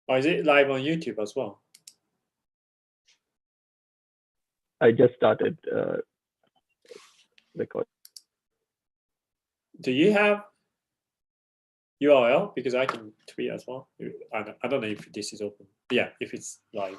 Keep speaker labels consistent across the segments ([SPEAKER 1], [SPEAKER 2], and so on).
[SPEAKER 1] Or is it live on YouTube as well?
[SPEAKER 2] I just started recording.
[SPEAKER 1] Do you have URL? Because I can tweet as well. I don't know if this is open. Yeah, if it's live.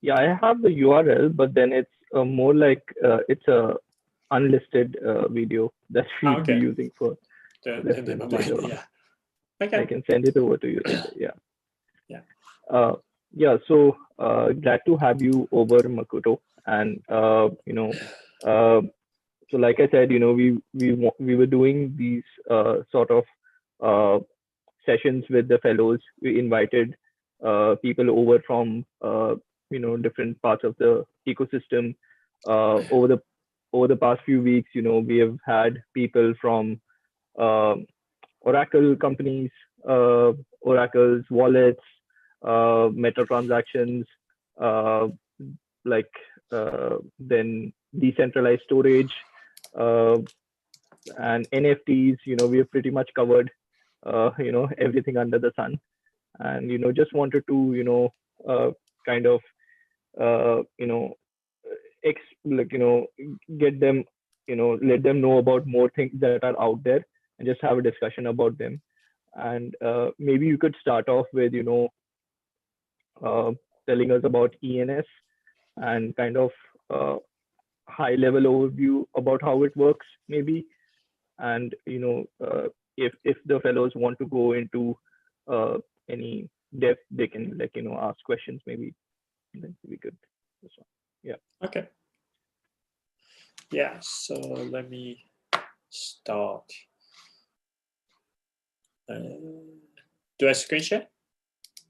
[SPEAKER 2] Yeah, I have the URL, but then it's more like it's a unlisted video that we'll be using for
[SPEAKER 1] then never mind. Yeah. Okay.
[SPEAKER 2] I can send it over to you later. Yeah.
[SPEAKER 1] Yeah.
[SPEAKER 2] Yeah. So glad to have you over, Makoto. And so like I said, we were doing these sort of sessions with the fellows. We invited people over from different parts of the ecosystem. Over the past few weeks, we have had people from Oracle companies, Oracle's wallets, meta transactions, like then decentralized storage, and NFTs. We have pretty much covered everything under the sun, and just wanted to kind of get them, let them know about more things that are out there and just have a discussion about them. And maybe you could start off with telling us about ENS and kind of high level overview about how it works maybe. And if the fellows want to go into any depth, they can ask questions maybe, and then we could. Yeah.
[SPEAKER 1] Okay. Yeah. So let me start. Do I screen share?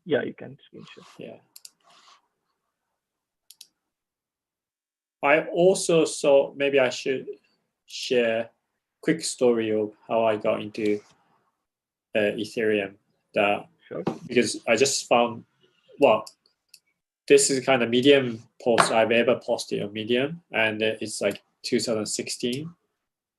[SPEAKER 2] Yeah, you can screen share.
[SPEAKER 1] Yeah. I also saw, maybe I should share a quick story of how I got into Ethereum.
[SPEAKER 2] Sure.
[SPEAKER 1] Because I just found, well, this is the kind of Medium post I've ever posted on Medium, and it's like 2016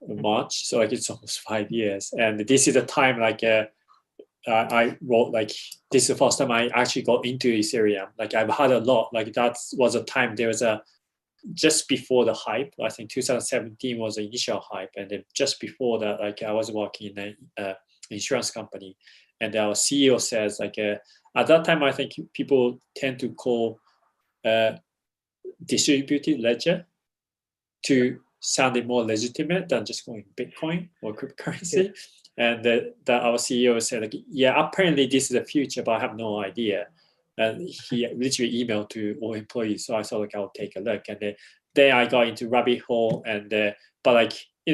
[SPEAKER 1] March, so like it's almost 5 years. And this is the time like I wrote, like, this is the first time I actually got into Ethereum. Like I've had a lot, like that was a time there was a, just before the hype, I think 2017 was the initial hype, and then just before that, like I was working in an insurance company, and our CEO says, like, at that time, I think people tend to call distributed ledger to sound more legitimate than just going Bitcoin or cryptocurrency. Yeah. And our CEO said, like, yeah, apparently this is the future, but I have no idea. And he literally emailed to all employees. So I thought, like, I'll take a look. And then I got into rabbit hole. And but like,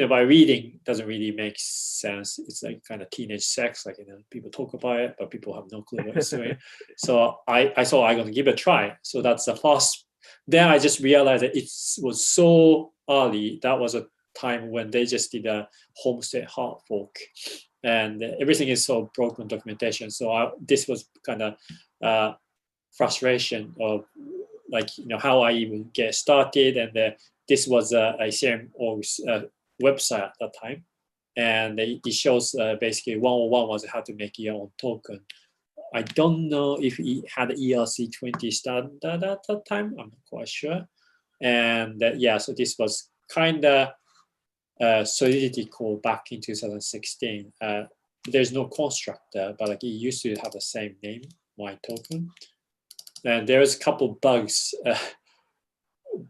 [SPEAKER 1] by reading doesn't really make sense. It's like kind of teenage sex. Like, people talk about it, but people have no clue what it's doing. So I thought I'm going to give it a try. So that's the first. Then I just realized that it was so early. That was a time when they just did a homestead hard fork, and everything is so broken documentation. So this was kind of frustration of, like, how I even get started. And this was a Ethereum website at that time, and it shows basically 101 was how to make your own token. I don't know if it had ERC20 standard at that time. I'm not quite sure. And yeah, so this was kind of Solidity core back in 2016. There's no constructor, but like it used to have the same name, my token. And there's a couple bugs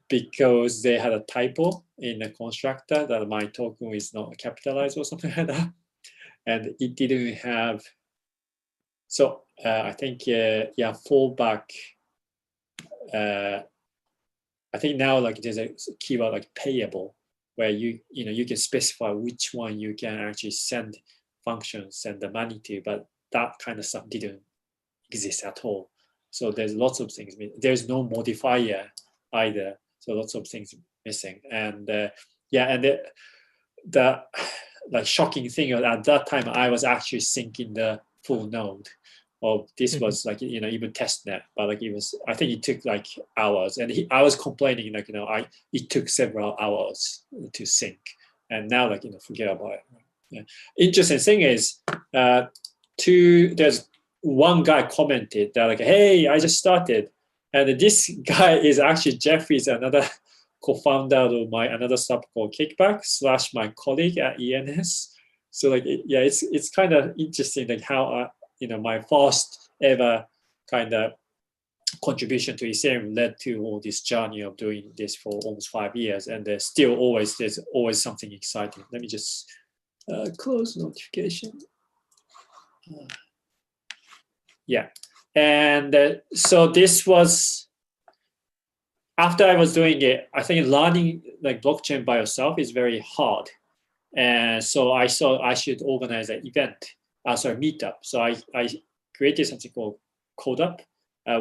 [SPEAKER 1] because they had a typo in the constructor that my token is not capitalized or something like that. And it didn't have, so I think, fallback. I think now, like, there's a keyword like payable, where you can specify which one you can actually send the money to, but that kind of stuff didn't exist at all. So there's lots of things. There's no modifier either. So lots of things missing. And and the like shocking thing at that time, I was actually syncing the full node or this was like, even testnet, but like I think it took like hours, and I was complaining like, it took several hours to sync, and now like, forget about it. Yeah. Interesting thing is, there's one guy commented that like, hey, I just started, and this guy is actually Jeffrey's another co-founder of my another startup called Kickback / my colleague at ENS. So like, it's kind of interesting like how my first ever kind of contribution to Ethereum led to all this journey of doing this for almost 5 years, and there's always something exciting. Let me just close notification. Yeah, and so this was after I was doing it. I think learning like blockchain by yourself is very hard, and so I thought I should organize an event, meetup. So I created something called CodeUp,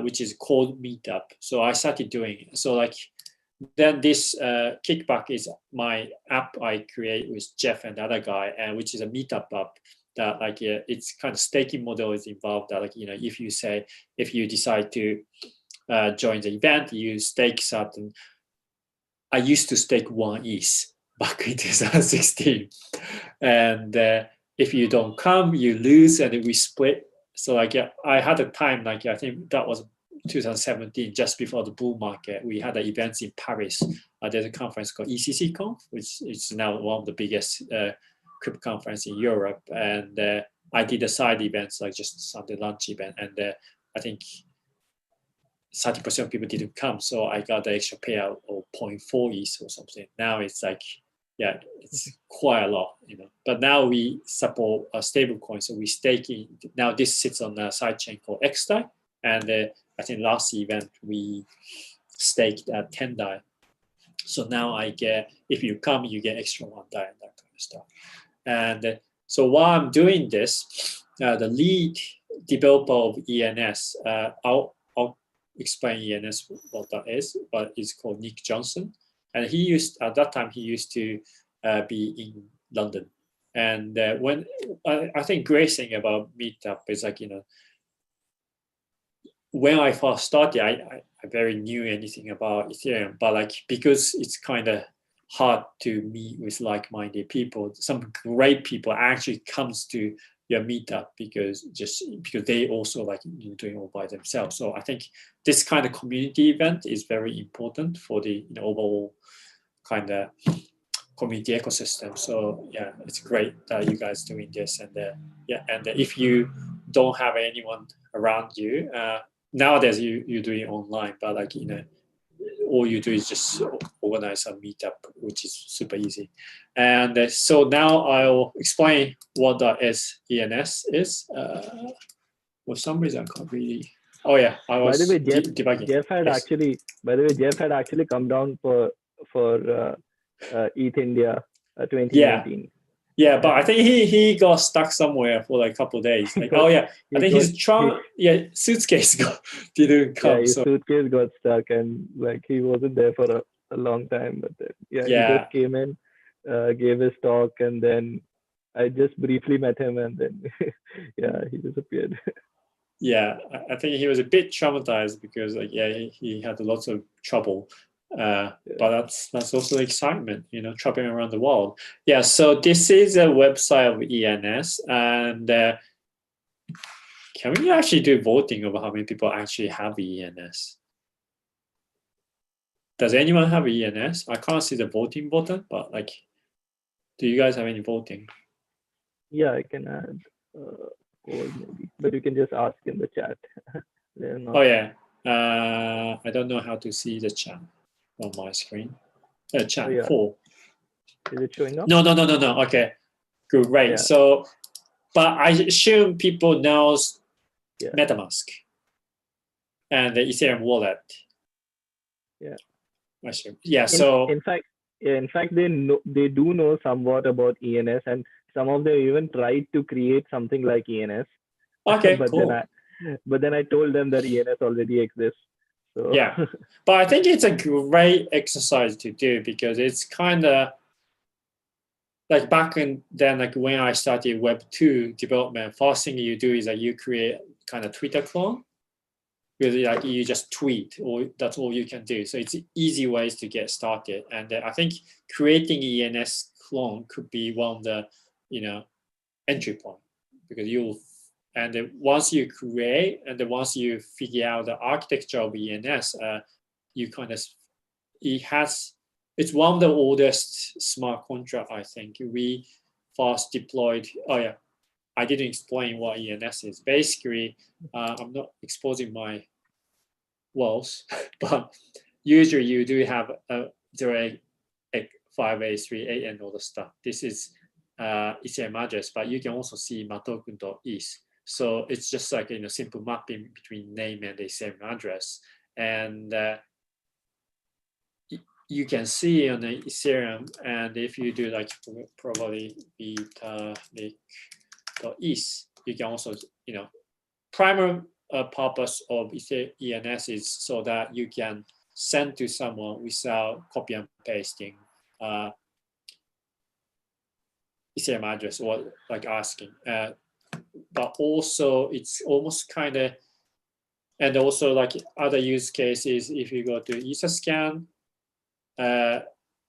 [SPEAKER 1] which is code meetup. So I started doing it. So like then this Kickback is my app I create with Jeff and the other guy, and which is a meetup app that like it's kind of staking model is involved. That like if you decide to join the event, you stake certain. I used to stake 1 ETH back in 2016, and if you don't come, you lose, and we split. So like I had a time like I think that was 2017, just before the bull market. We had the events in Paris. There's a conference called ECC Conf, which is now one of the biggest crypto conference in Europe. And I did the side events like just Sunday lunch event, and I think 30% of people didn't come, so I got the extra payout of 0.4 ETH or something. Now it's like, it's quite a lot, But now we support a stable coin, so we stake in. Now this sits on a sidechain called XDAI, and I think last event we staked at 10 DAI. So now I get, if you come, you get extra 1 DAI and that kind of stuff. And so while I'm doing this, the lead developer of ENS, I'll explain ENS what that is, but it's called Nick Johnson. And at that time, he used to be in London. And when I think great thing about Meetup is like, when I first started, I barely knew anything about Ethereum, but like because it's kind of hard to meet with like-minded people, some great people actually comes to your meetup because they also like doing all by themselves. So I think this kind of community event is very important for the overall kind of community ecosystem. So yeah, it's great that you guys doing this, and if you don't have anyone around you, nowadays you do it online, but like all you do is just organize a meetup, which is super easy. And so now I'll explain what the ENS is. For some reason I can't really. Oh yeah, I was debugging.
[SPEAKER 2] Jeff had actually come down for ETH India 2019.
[SPEAKER 1] Yeah, but I think he got stuck somewhere for like a couple of days. Like, I think his suitcase didn't come.
[SPEAKER 2] Yeah, his suitcase got stuck, and like he wasn't there for a long time. But then, he just came in, gave his talk, and then I just briefly met him, and then he disappeared.
[SPEAKER 1] Yeah, I think he was a bit traumatized because like he had lots of trouble. But that's also the excitement, traveling around the world. Yeah, so this is a website of ENS, and can we actually do voting over how many people actually have ENS? Does anyone have ENS? I can't see the voting button, but like, do you guys have any voting?
[SPEAKER 2] Yeah, I can add code maybe, but you can just ask in the chat.
[SPEAKER 1] Oh yeah, I don't know how to see the chat on my screen. Chat 4.
[SPEAKER 2] Is it showing up?
[SPEAKER 1] No. Okay, great. Yeah. So, but I assume people knows MetaMask and the Ethereum wallet.
[SPEAKER 2] Yeah.
[SPEAKER 1] I assume. Yeah. So
[SPEAKER 2] in fact, they do know somewhat about ENS, and some of them even tried to create something like ENS.
[SPEAKER 1] Okay,
[SPEAKER 2] but
[SPEAKER 1] cool.
[SPEAKER 2] Then I told them that ENS already exists. So.
[SPEAKER 1] Yeah, but I think it's a great exercise to do because it's kind of like back then, like when I started Web2 development, first thing you do is that you create kind of Twitter clone, because like you just tweet, or that's all you can do. So it's easy ways to get started. And I think creating ENS clone could be one of the, entry point, because once you create, and then once you figure out the architecture of ENS, you kind of, it's one of the oldest smart contract, I think. We first deployed, I didn't explain what ENS is. Basically, I'm not exposing my walls, but usually you do have a 08583 and all the stuff. This is ECM address, but you can also see matoku.is. So it's just like simple mapping between name and ECM address. And you can see on the Ethereum, and if you do like probably vitalik.is, you can also, primary purpose of ENS is so that you can send to someone without copy and pasting Ethereum address or like asking. But also it's almost kind of, and also like other use cases, if you go to Etherscan,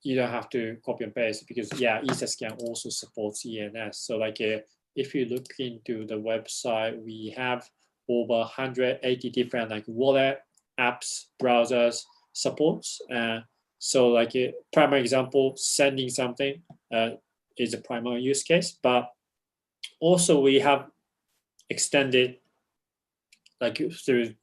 [SPEAKER 1] you don't have to copy and paste, because Etherscan also supports ENS. So like if you look into the website, we have over 180 different like wallet apps, browsers supports. So like a primary example, sending something is a primary use case, but also we have extended like through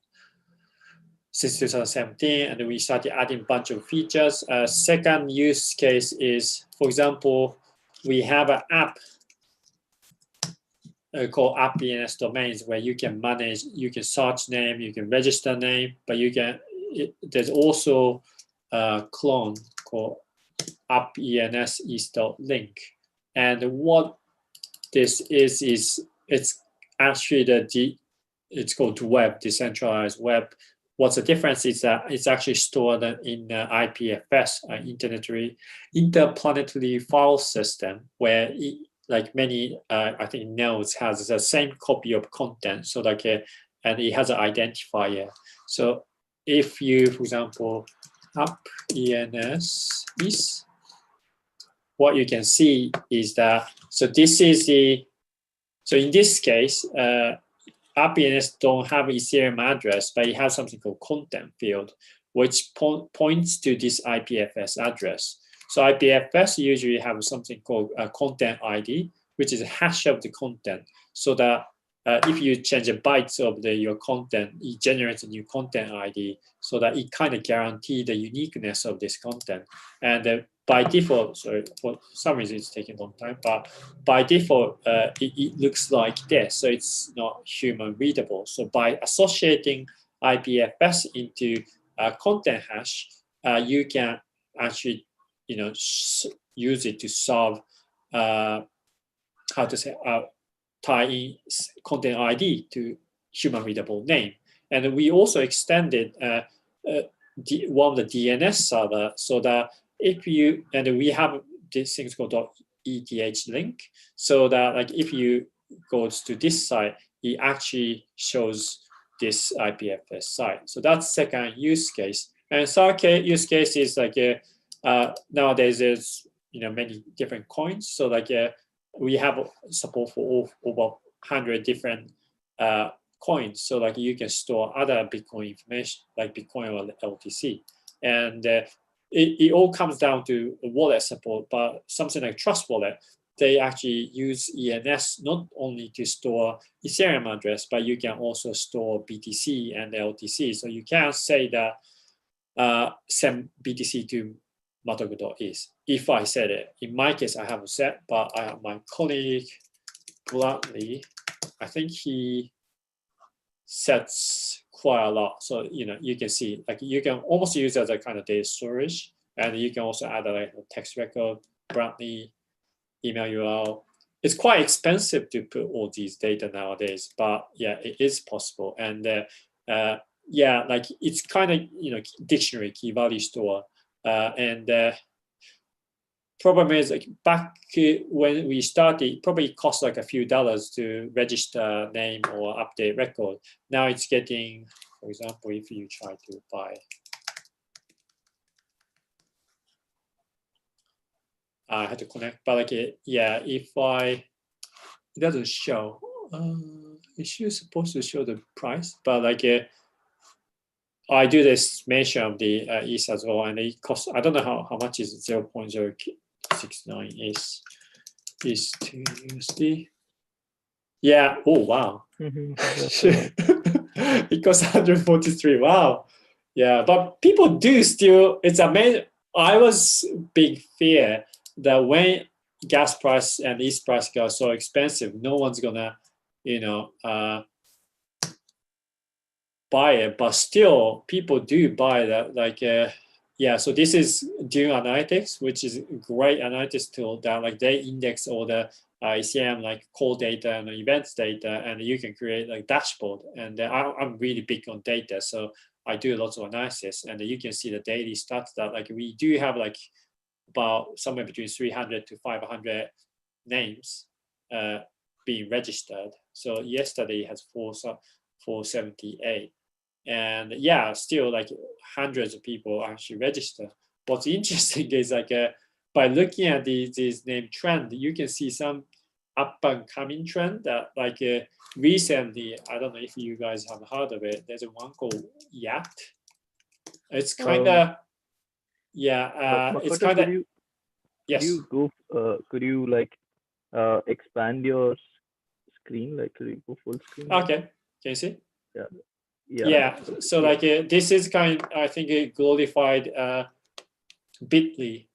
[SPEAKER 1] since 2017, and we started adding a bunch of features. Second use case is, for example, we have an app called app ENS domains, where you can manage, you can search name, you can register name, but there's also a clone called app ENS is.link. And what this is it's actually it's called web, decentralized web. What's the difference is that it's actually stored in IPFS, interplanetary file system, where like many, I think nodes has the same copy of content. So like, and it has an identifier. So if you, for example, app ENS is, what you can see is that, so this is so in this case, app ENS don't have Ethereum address, but it has something called content field, which points to this IPFS address. So IPFS usually have something called a content ID, which is a hash of the content. So that if you change the bytes of your content, it generates a new content ID, so that it kind of guarantees the uniqueness of this content. And by default, sorry, for some reason it's taking a long time, but by default, it looks like this. So it's not human readable. So by associating IPFS into a content hash, you can actually, use it to solve, tie in content ID to human readable name. And we also extended one of the DNS server, so that if you, and we have this thing called .eth link, so that like if you go to this site, it actually shows this IPFS site. So that's second use case. And third use case is like nowadays there's many different coins. So like we have support for over 100 different coins. So like you can store other Bitcoin information like Bitcoin or LTC. And it all comes down to wallet support, but something like Trust Wallet, they actually use ENS not only to store Ethereum address, but you can also store BTC and LTC. So you can say that send BTC to Matoku.is. If I said it, in my case, I haven't said, but my colleague Bradley, I think he sets quite a lot. So you can see, like you can almost use it as a kind of data storage, and you can also add a text record, Bradley, email URL. It's quite expensive to put all these data nowadays, but yeah, it is possible. And like it's kind of dictionary key value store, and problem is like back when we started, probably it cost like a few dollars to register name or update record. Now it's getting, for example, if you try to buy, I had to connect, but like yeah, if it doesn't show. It should supposed to show the price, but like I do this measure of the ETH as well, and it costs. I don't know how much is 0.069 is to USD. Yeah. Oh wow. It costs 143. Wow. Yeah, but people do still. It's amazing. I was big fear that when gas price and ETH price got so expensive, no one's gonna, buy it. But still, people do buy that. Like, yeah. So this is doing analytics, which is a great analytics tool that like they index all the ECM like call data and events data, and you can create like dashboard. And I'm really big on data, so I do lots of analysis, and you can see the daily stats that like we do have like about somewhere between 300 to 500 names being registered. So yesterday it has 478, and yeah, still like hundreds of people actually register. What's interesting is like by looking at these name trend, you can see some up and coming trend that like recently, I don't know if you guys have heard of it. There's a one called Yacht. It's kind of it's kind of yes.
[SPEAKER 2] Could you like expand your screen? Like, could you go full screen?
[SPEAKER 1] Okay, can you see?
[SPEAKER 2] Yeah.
[SPEAKER 1] So like this is kind of, I think a glorified Bitly,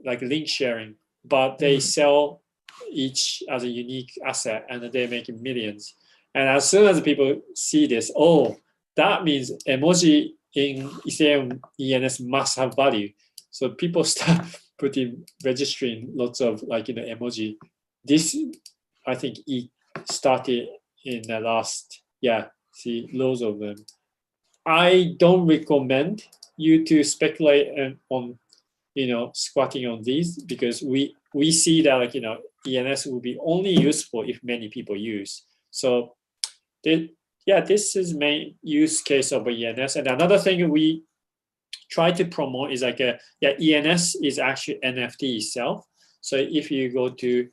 [SPEAKER 1] like link sharing, but they sell each as a unique asset, and they're making millions. And as soon as people see this, oh, that means emoji in Ethereum ENS must have value. So people start registering lots of like emoji. This, I think, it started in the last, see loads of them. I don't recommend you to speculate on squatting on these, because we see that like ENS will be only useful if many people use. So this is main use case of ENS. And another thing we try to promote is like ENS is actually NFT itself. So if you go to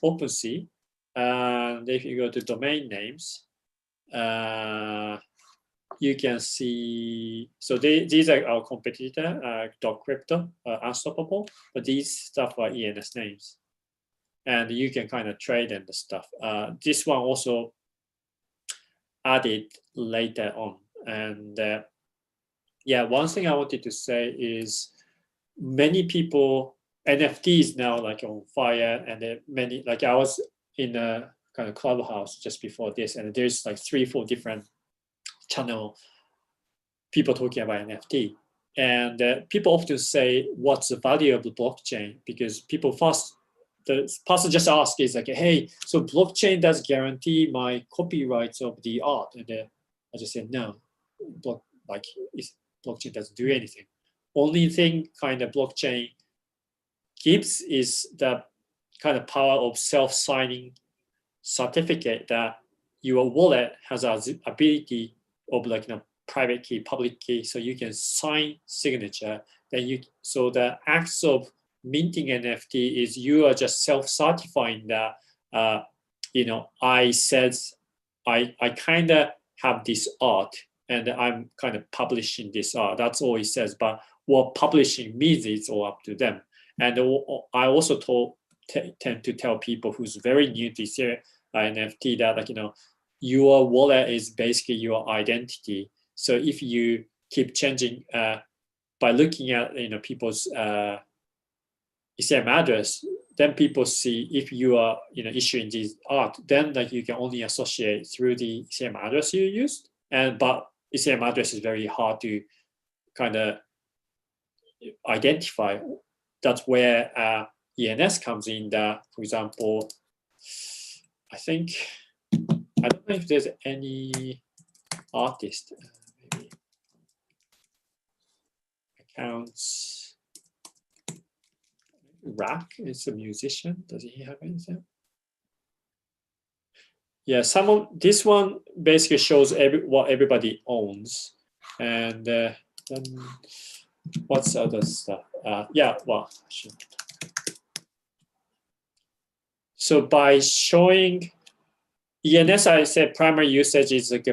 [SPEAKER 1] OpenSea and if you go to domain names, you can see, so these are our competitor, .crypto, Unstoppable, but these stuff are ENS names. And you can kind of trade and the stuff. This one also added later on. And one thing I wanted to say is many people, NFTs now like on fire, and many, like I was in a kind of clubhouse just before this, and there's like 3-4 different channel people talking about NFT, and people often say, "What's the value of the blockchain?" Because people the person just ask is like, "Hey, so blockchain does guarantee my copyrights of the art?" And I just said, "No, blockchain doesn't do anything. Only thing kind of blockchain gives is the kind of power of self-signing certificate that your wallet has an ability of like private key, public key, so you can sign signature. Then so the acts of minting NFT is you are just self-certifying that I said I kind of have this art and I'm kind of publishing this art. That's all it says. But what publishing means is all up to them. And I also tend to tell people who's very new to NFT that like your wallet is basically your identity. So if you keep changing by looking at people's Ethereum address, then people see if you are issuing this art, then like you can only associate through the Ethereum address you used. But Ethereum address is very hard to kind of identify. That's where ENS comes in. That, for example, I don't know if there's any artist, maybe accounts. Rack is a musician. Does he have anything? Yeah, this one basically shows what everybody owns, and then what's the other stuff? Yeah, well, so by showing ENS, I said primary usage is like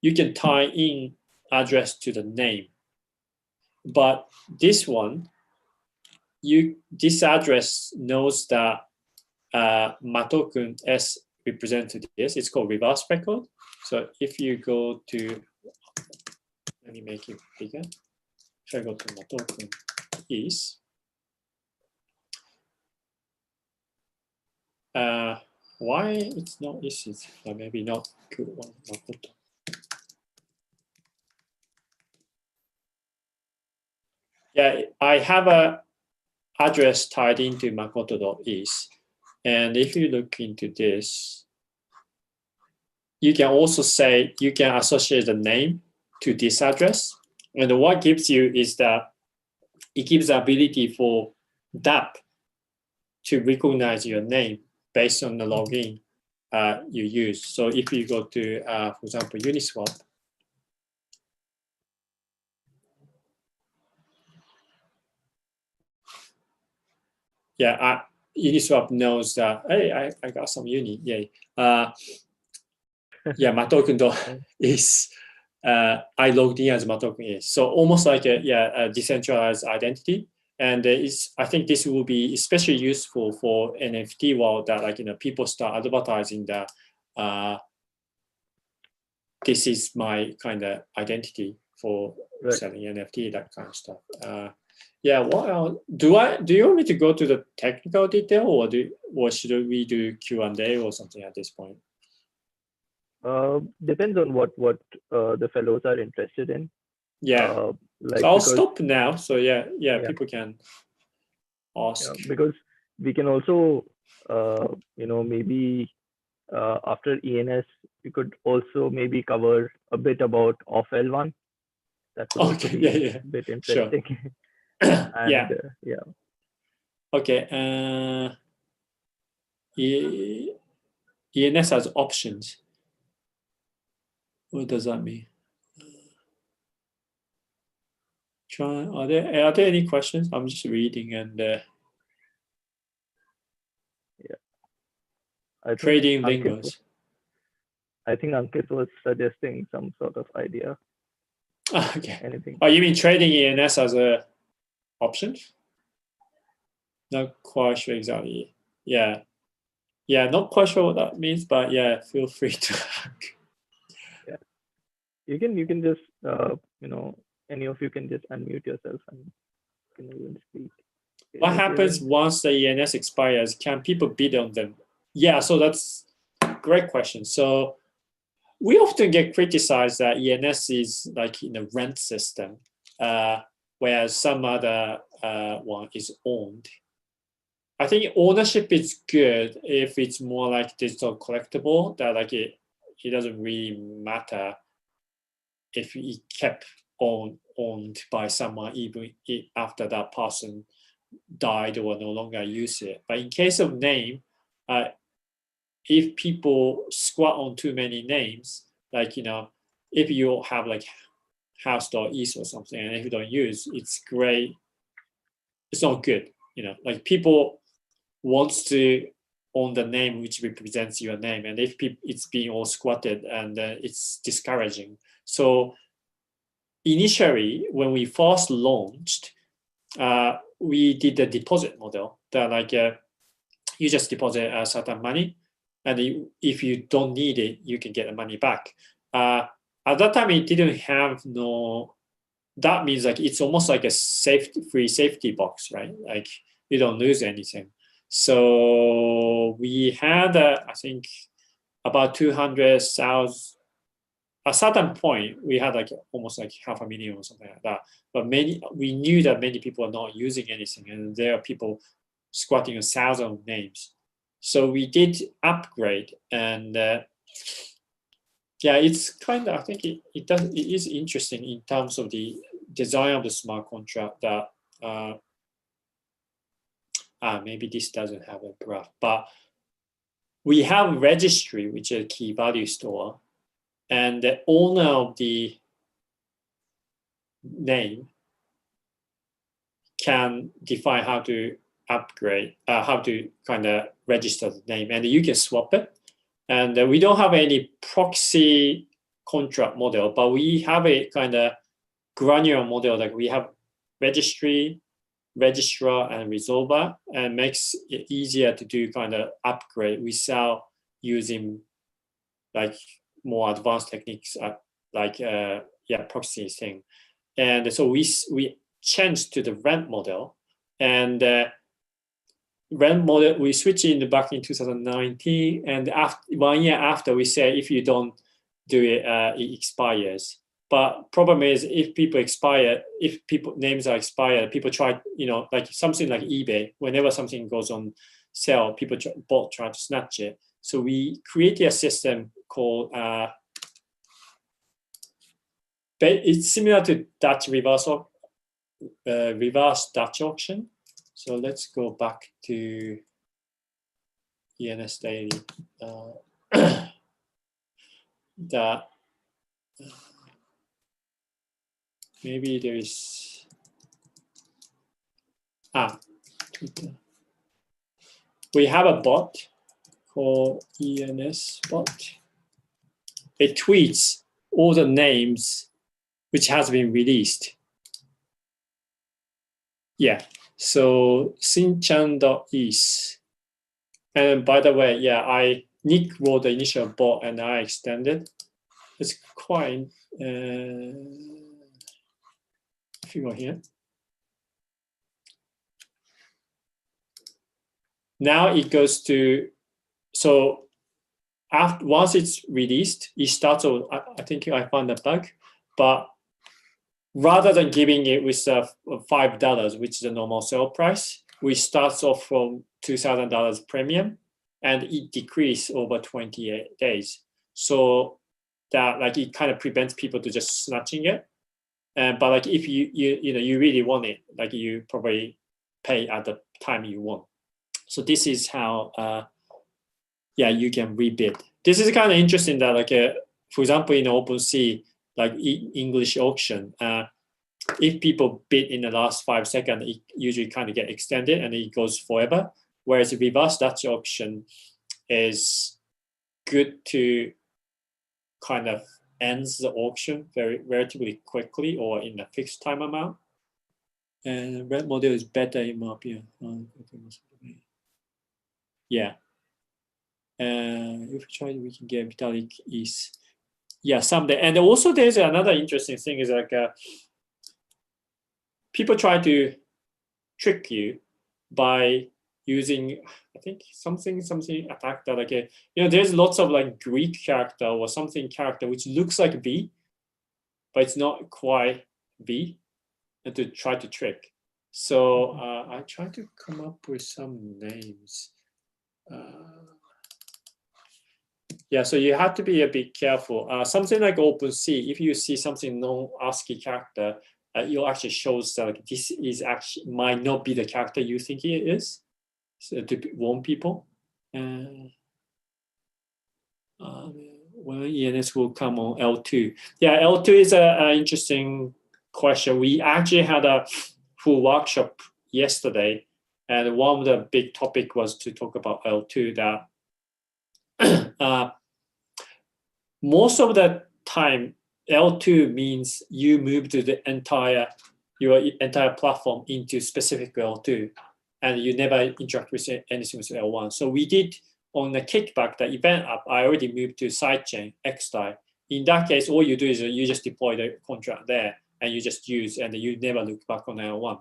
[SPEAKER 1] you can tie in address to the name, but this one, this address knows that Matokun S represented this. It's called reverse record. So if you go to, let me make it bigger. If I go to Matokun is, why it's not easy? Maybe not good one. Makoto. Yeah, I have a address tied into makoto.is. And if you look into this, you can also say, you can associate the name to this address. And what gives you is that it gives the ability for DApp to recognize your name based on the login you use. So if you go to, for example, Uniswap, yeah, Uniswap knows that, hey, I got some uni, yay. Yeah, my token is, I logged in as my token is. So almost like a decentralized identity. And I think this will be especially useful for NFT world that people start advertising that this is my kind of identity for selling NFT, that kind of stuff. Yeah, what else? Do you want me to go to the technical detail, or should we do Q&A or something at this point?
[SPEAKER 2] Depends on what the fellows are interested in.
[SPEAKER 1] Yeah. So I'll stop now. So yeah, people can ask.
[SPEAKER 2] Yeah, because we can also, maybe after ENS, we could also maybe cover a bit about off L1. That would also be a bit interesting.
[SPEAKER 1] Sure.
[SPEAKER 2] And, yeah.
[SPEAKER 1] Okay. ENS has options. What does that mean? Are there any questions? I'm just reading and trading lingos.
[SPEAKER 2] I think Ankit was suggesting some sort of idea.
[SPEAKER 1] Okay.
[SPEAKER 2] Anything?
[SPEAKER 1] Oh, you mean trading ENS as a option? Not quite sure exactly. Yeah. Yeah, not quite sure what that means, but yeah, feel free to.
[SPEAKER 2] Yeah. You can just any of you can just unmute yourself and can even speak.
[SPEAKER 1] What happens once the ENS expires? Can people bid on them? Yeah, so that's a great question. So we often get criticized that ENS is like in a rent system, whereas some other one is owned. I think ownership is good if it's more like digital collectible, that it doesn't really matter if it kept owned by someone even after that person died or no longer use it. But in case of name, if people squat on too many names, if you have like house.is or something, and if you don't use, it's great. It's not good. Like people wants to own the name which represents your name, and if it's being all squatted, and it's discouraging. So initially, when we first launched, we did the deposit model that you just deposit a certain money, and if you don't need it, you can get the money back. At that time, it didn't have that means it's almost like a free safety box, right? Like you don't lose anything. So we had, I think, about 200,000. At a certain point, we had almost 500,000 or something like that. But we knew that many people are not using anything, and there are people squatting 1,000 names. So we did upgrade, and it's kind of, I think it is interesting in terms of the design of the smart contract that maybe this doesn't have a graph, but we have registry, which is a key value store, and the owner of the name can define how to upgrade, how to kind of register the name, and you can swap it. And we don't have any proxy contract model, but we have a kind of granular model. Like we have registry, registrar, and resolver, and makes it easier to do kind of upgrade without using like more advanced techniques, like proxy thing. And so we changed to the rent model, and rent model we switched in back in 2019, and after 1 year after, we say if you don't do it, it expires. But problem is, if people expire, if people names are expired, people try, like something like eBay, whenever something goes on sale, people try to snatch it. So we created a system called it's similar to Dutch reverse Dutch auction. So let's go back to ENS Daily. That maybe there is Twitter. We have a bot called ENS bot. It tweets all the names which has been released. Yeah, so sinchan.is. And by the way, Nick wrote the initial bot and I extended. It's quite, if you go here. Now it goes to, so once it's released, it starts, I think I found a bug, but rather than giving it with $5, which is the normal sale price, we start off from $2,000 premium, and it decreases over 28 days. So that like it kind of prevents people to just snatching it. But like if you really want it, like you probably pay at the time you want. So this is how you can rebid. This is kind of interesting that like for example in OpenSea, like English auction, if people bid in the last 5 seconds, it usually kind of get extended and it goes forever. Whereas reverse Dutch auction is good to kind of ends the auction relatively quickly or in a fixed time amount. And red model is better in my opinion. Yeah. If we try, we can get Vitalik is, someday. And also there's another interesting thing is like people try to trick you by using, I think something attack that like there's lots of like Greek character or something character which looks like V, but it's not quite V, and to try to trick. So I try to come up with some names. So you have to be a bit careful. Something like OpenSea, if you see something non-ASCII character, it actually shows that like, this is actually might not be the character you think it is, so to warn people. When ENS will come on L2. Yeah, L2 is an interesting question. We actually had a full workshop yesterday, and one of the big topic was to talk about L2. That most of the time, L2 means you move to the your entire platform into specific L2, and you never interact with anything with L1. So we did on the kickback, the event app, I already moved to sidechain XDAI. In that case, all you do is you just deploy the contract there and you just use, and you never look back on L1.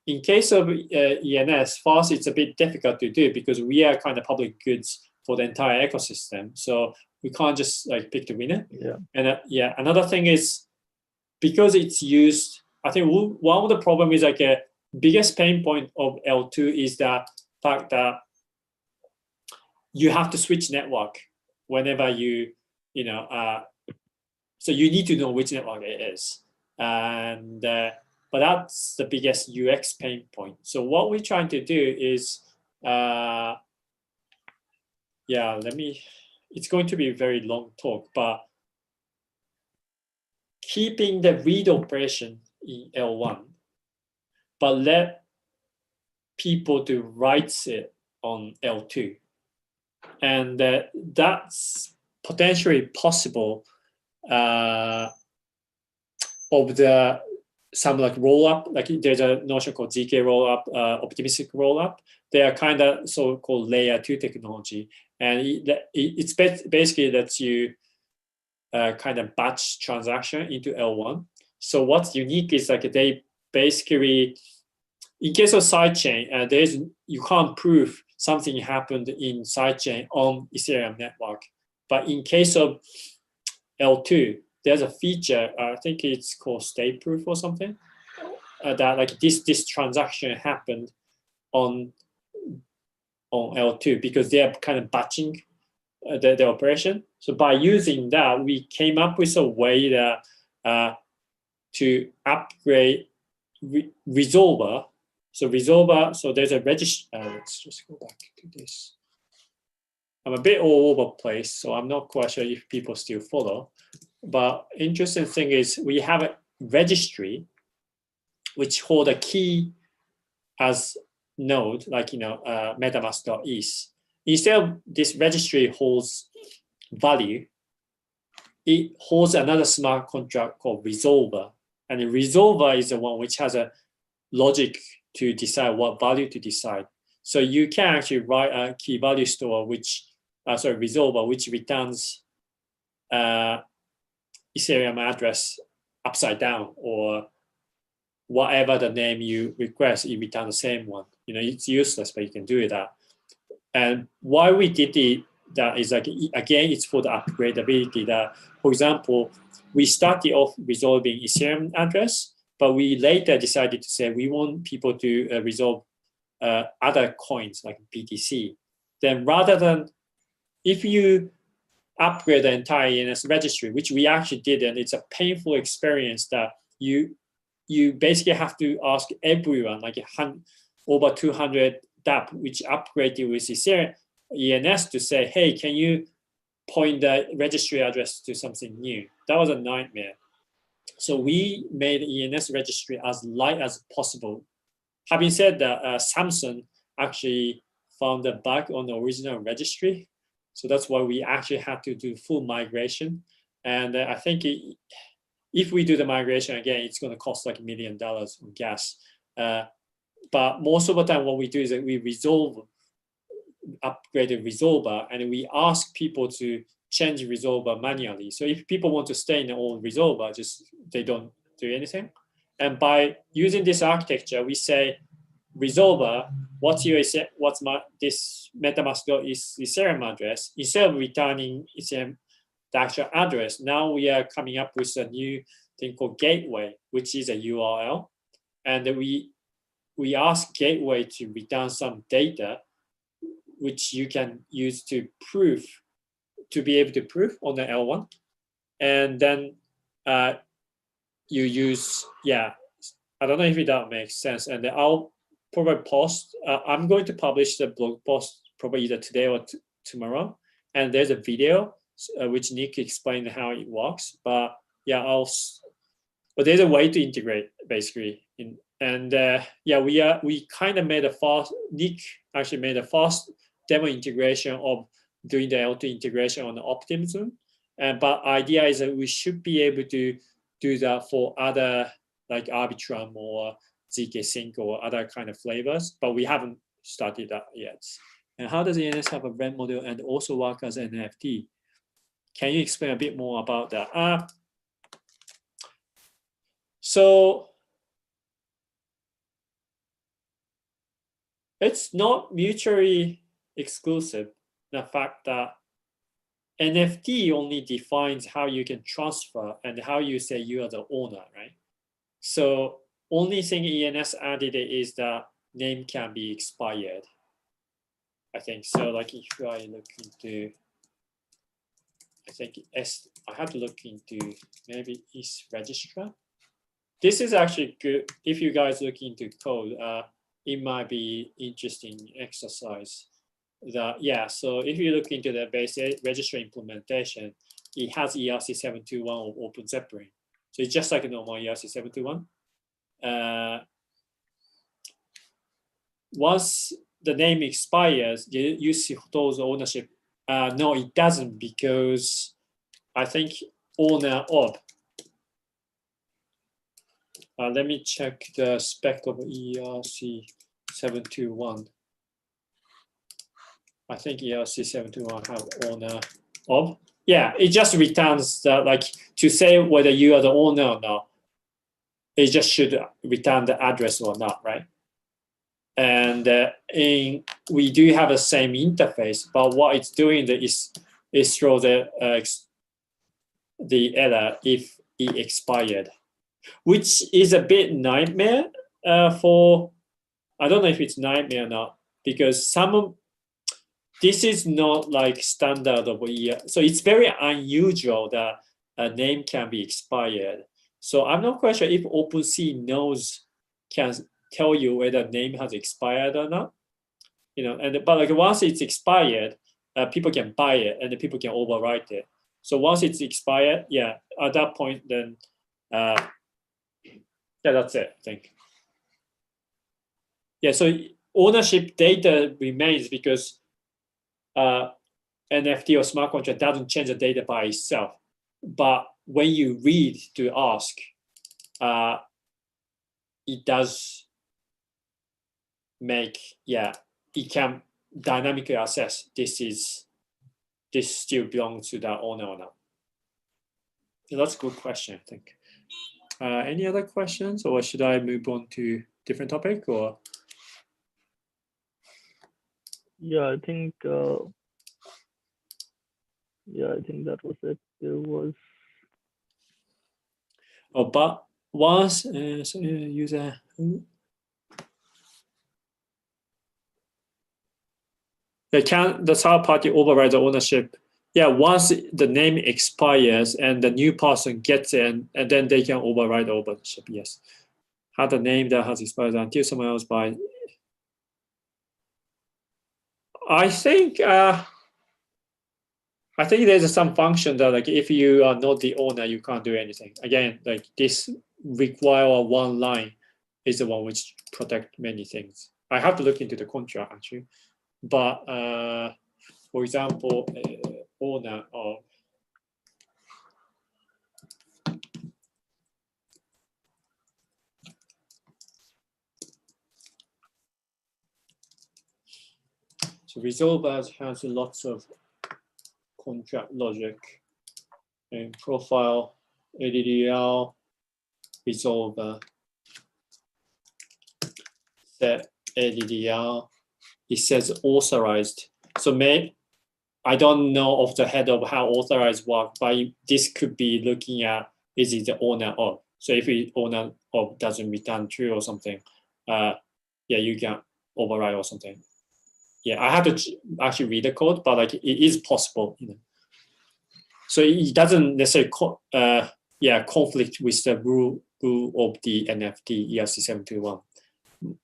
[SPEAKER 1] In case of ENS, first it's a bit difficult to do because we are kind of public goods for the entire ecosystem. So we can't just like pick the winner.
[SPEAKER 2] Yeah.
[SPEAKER 1] And another thing is because it's used, I think one of the problem is like a biggest pain point of L2 is the fact that you have to switch network whenever so you need to know which network it is. And but that's the biggest UX pain point. So what we're trying to do is, it's going to be a very long talk, but keeping the read operation in L1, but let people to write it on L2. And that's potentially possible of some like roll-up, like there's a notion called ZK roll-up, optimistic roll-up. They are kind of so-called layer 2 technology. And it's basically lets you kind of batch transaction into L1. So what's unique is like they basically, in case of sidechain, you can't prove something happened in sidechain on Ethereum network. But in case of L2, there's a feature, I think it's called state proof or something, that like this transaction happened on L2 because they are kind of batching the operation. So by using that, we came up with a way that to upgrade resolver. So resolver, so there's a register. Let's just go back to this. I'm a bit all over the place, so I'm not quite sure if people still follow. But interesting thing is we have a registry which hold a key as node, like MetaMask.is. Instead of this registry holds value, it holds another smart contract called resolver. And the resolver is the one which has a logic to decide what value to decide. So you can actually write a key value store, resolver, which returns Ethereum address upside down, or whatever the name you request, it returns the same one. It's useless, but you can do that. And why we did that is like, again, it's for the upgradability. That, for example, we started off resolving Ethereum address, but we later decided to say we want people to resolve other coins like BTC. Then rather than, if you upgrade the entire ENS registry, which we actually did, and it's a painful experience that you basically have to ask everyone, like over 200 DApp, which upgraded with Ethereum ENS, to say, hey, can you point the registry address to something new? That was a nightmare. So we made ENS registry as light as possible. Having said that, Samsung actually found a bug on the original registry. So that's why we actually had to do full migration. And I think if we do the migration again, it's going to cost like $1 million on gas. But most of the time, what we do is that we upgrade the resolver, and we ask people to change resolver manually. So if people want to stay in the old resolver, they don't do anything. And by using this architecture, we say, resolver, what's this MetaMask.Ethereum address? Instead of returning Ethereum, the actual address, now we are coming up with a new thing called gateway, which is a URL. And we ask gateway to return some data, which you can use to be able to prove on the L1. And then you use, I don't know if that makes sense. And then I'll probably post, I'm going to publish the blog post probably either today or tomorrow. And there's a video which Nick explained how it works. But but there's a way to integrate basically. We kind of made Nick actually made a fast demo integration of doing the L2 integration on the Optimism. But idea is that we should be able to do that for other like Arbitrum or ZK Sync or other kind of flavors, but we haven't started that yet. And how does ENS have a rent model and also work as an NFT? Can you explain a bit more about that? So it's not mutually exclusive. The fact that NFT only defines how you can transfer and how you say you are the owner, right? So only thing ENS added is that name can be expired. I think so. Like if I look into, I think I have to look into maybe is registrar. This is actually good. If you guys look into code, it might be interesting exercise. So if you look into the basic registry implementation, it has ERC721 or OpenZeppelin. So it's just like a normal ERC721. Once the name expires, you see those ownership. No, it doesn't, because I think owner of. Let me check the spec of ERC721. I think ERC721 have owner of. Yeah, it just returns the, like, to say whether you are the owner or not. It just should return the address or not, right? And we do have the same interface, but what it's doing is throw the error if it expired, which is a bit nightmare for. I don't know if it's nightmare or not, because this is not like standard of ER. So it's very unusual that a name can be expired. So I'm not quite sure if OpenSea can tell you whether a name has expired or not. But like once it's expired, people can buy it and the people can overwrite it. So once it's expired, at that point, then that's it, I think. So ownership data remains because NFT or smart contract doesn't change the data by itself. But when you read to ask, it does make, it can dynamically assess this still belongs to the owner or not. That's a good question, I think. Any other questions, or should I move on to different topic, or?
[SPEAKER 2] I think that was it. There was.
[SPEAKER 1] But once user. The third party override the ownership. Once the name expires and the new person gets it, and then they can override the ownership. Yes. Had the name that has expired until someone else buys. I think there's some function that, like, if you are not the owner, you can't do anything. Again, like, this require one line is the one which protect many things. I have to look into the contract actually, but for example, owner of. So resolver has lots of contract logic and profile, ADDL, resolver, set ADDL. It says authorized. So I don't know off the head of how authorized work, but this could be looking at, is it the owner of? So if the owner of doesn't return true or something, you can override or something. I have to actually read the code, but like, it is possible. So it doesn't necessarily conflict with the rule of the NFT ERC721,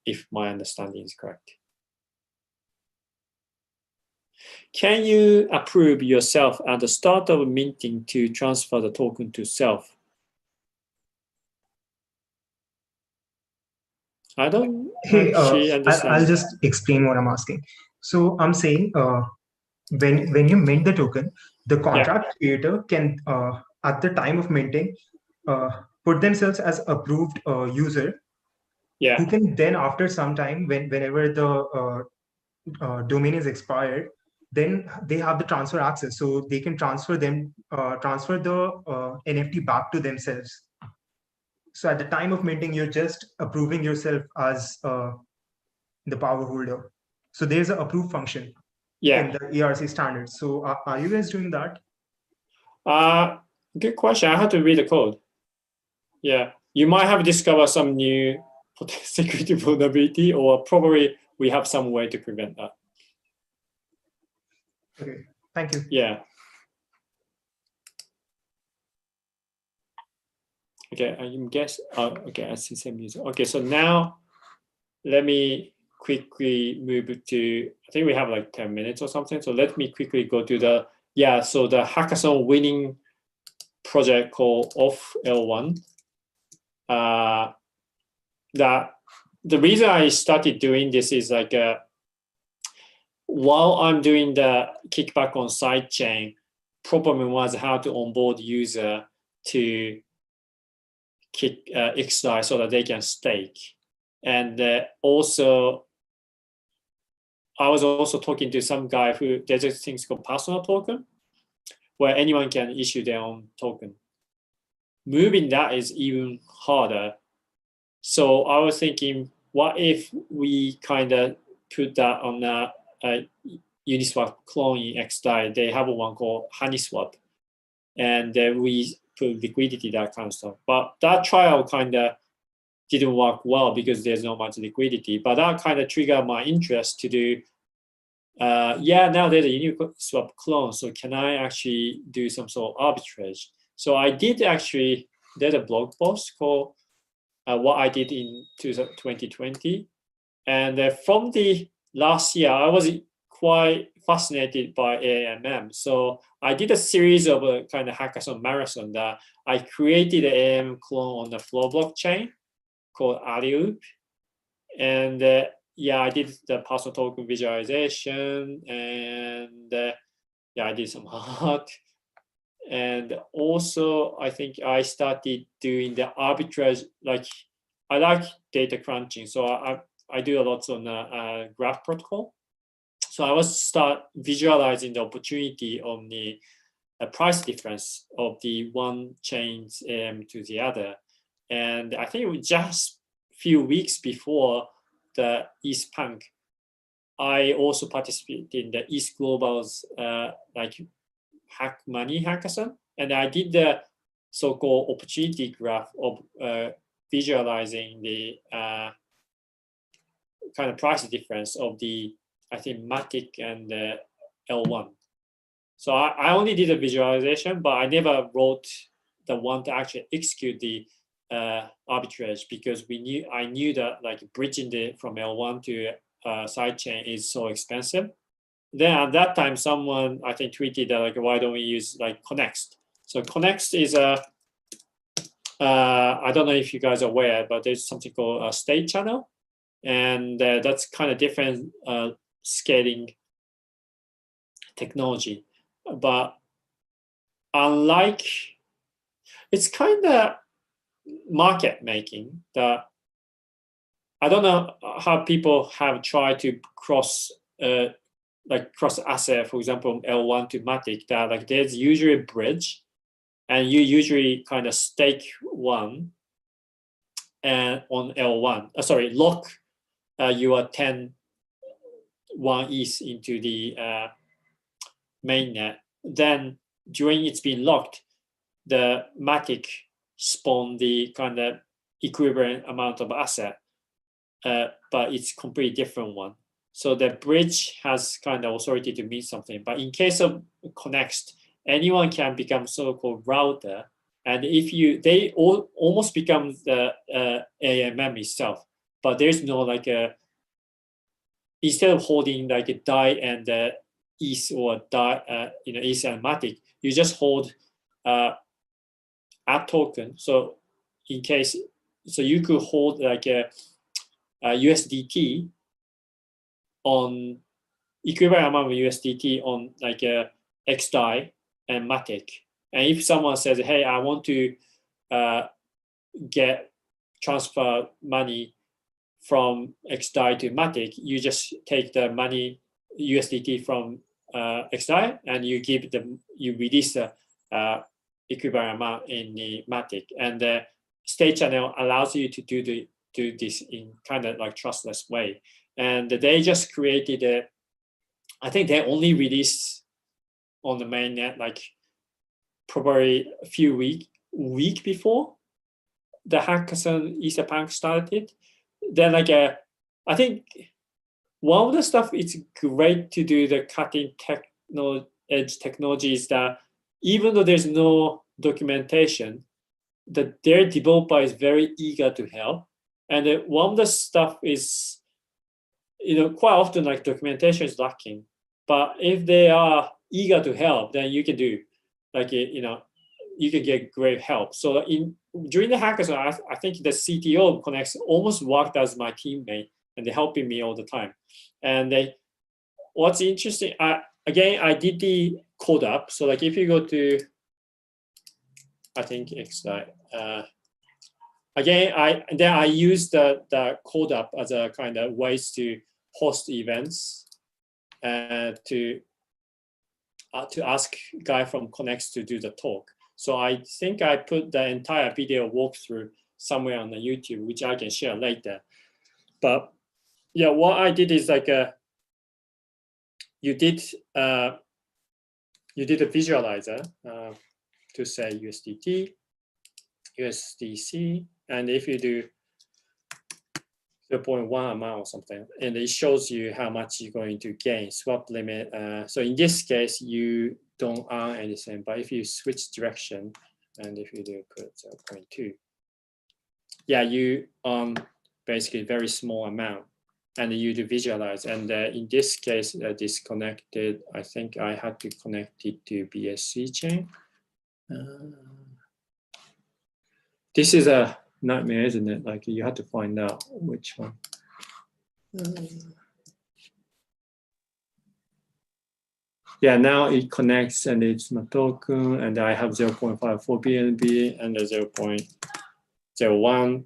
[SPEAKER 1] if my understanding is correct. Can you approve yourself at the start of minting to transfer the token to self? I don't actually understand.
[SPEAKER 3] I'll just explain what I'm asking. So I'm saying when you mint the token, the contract creator can, at the time of minting, put themselves as approved user, who can then, after some time, whenever the domain is expired, then they have the transfer access, so they can transfer the NFT back to themselves. So at the time of minting, you're just approving yourself as the power holder. So there's an approve function in the ERC standard. So are you guys doing that?
[SPEAKER 1] Good question. I have to read the code. You might have discovered some new security vulnerability, or probably we have some way to prevent that.
[SPEAKER 3] Okay, thank you.
[SPEAKER 1] Okay, I guess. Okay, I see some music. Okay, so now let me quickly move to. I think we have like 10 minutes or something. So let me quickly go to the So the hackathon winning project called Off L1. The reason I started doing this is like while I'm doing the kickback on sidechain, problem was how to onboard user to kick XDAI so that they can stake. And also, I was also talking to some guy who there's a thing called personal token, where anyone can issue their own token. Moving that is even harder. So I was thinking, what if we kind of put that on a Uniswap clone in XDAI? They have one called HoneySwap, and then we put liquidity, that kind of stuff. But that trial kind of didn't work well because there's not much liquidity. But that kind of triggered my interest to do. Now there's a Uniswap clone, so can I actually do some sort of arbitrage? So I did actually. There's a blog post called what I did in 2020, and from the last year, I was quite fascinated by AMM. So I did a series of a kind of hackathon marathon that I created an AMM clone on the Flow blockchain called Alley-oop. And I did the personal token visualization, and I did some art. And also, I think I started doing the arbitrage. Like, I like data crunching, so I do a lot on the graph protocol. So I was start visualizing the opportunity on the price difference of the one chain's to the other. And I think it was just a few weeks before the East Punk, I also participated in the East Global's like Hack Money Hackathon, and I did the so-called opportunity graph of visualizing the kind of price difference of the, I think, Matic and L1. So I only did a visualization, but I never wrote the one to actually execute the arbitrage, because I knew that like bridging from L1 to sidechain is so expensive. Then at that time, someone I think tweeted that like, why don't we use like Connext? So Connext is a I don't know if you guys are aware, but there's something called a state channel, and that's kind of different scaling technology. But unlike, it's kind of market making that I don't know how people have tried to cross asset, for example, L1 to Matic, that like there's usually a bridge, and you usually kind of stake one and on L1. Lock your 10 1 ETH into the mainnet. Then during it's been locked, the Matic spawn the kind of equivalent amount of asset, but it's completely different one. So the bridge has kind of authority to mean something. But in case of Connext, anyone can become so-called router, and they almost become the AMM itself. But there's no like instead of holding like a DAI and ETH or DAI, ETH and Matic, you just hold a token. So in case, so you could hold like a USDT on equivalent amount of USDT on like a XDAI and Matic. And if someone says, hey, I want to transfer money from XDAI to Matic, you just take the money USDT from XDAI and you release the equivalent amount in the Matic. And the state channel allows you to do this in kind of like trustless way. And they just created I think they only released on the mainnet like probably a few week before the hackathon Etherpunk started. Then like I think one of the stuff it's great to do the cutting edge technology is that even though there's no documentation, their developer is very eager to help. And one of the stuff is, quite often like documentation is lacking. But if they are eager to help, then you can do, like, you can get great help. So during the hackathon, I think the CTO of Connects almost worked as my teammate, and they're helping me all the time. And what's interesting, again, I did the code up. So like if you go to, I think it's like, again, I use the code up as a kind of ways to host events, to ask guy from Connects to do the talk. So I think I put the entire video walkthrough somewhere on the YouTube, which I can share later. But yeah, what I did is like you did a visualizer to say USDT, USDC, and if you do 0.1 amount or something, and it shows you how much you're going to gain, swap limit. So in this case, you don't earn anything, but if you switch direction, and if you do put 0.2, yeah, you basically very small amount, and you do visualize. And in this case, disconnected, I think I had to connect it to BSC chain. This is a nightmare, isn't it? Like you have to find out which one. Yeah, now it connects and it's my token, and I have 0.54 BNB and the 0.01.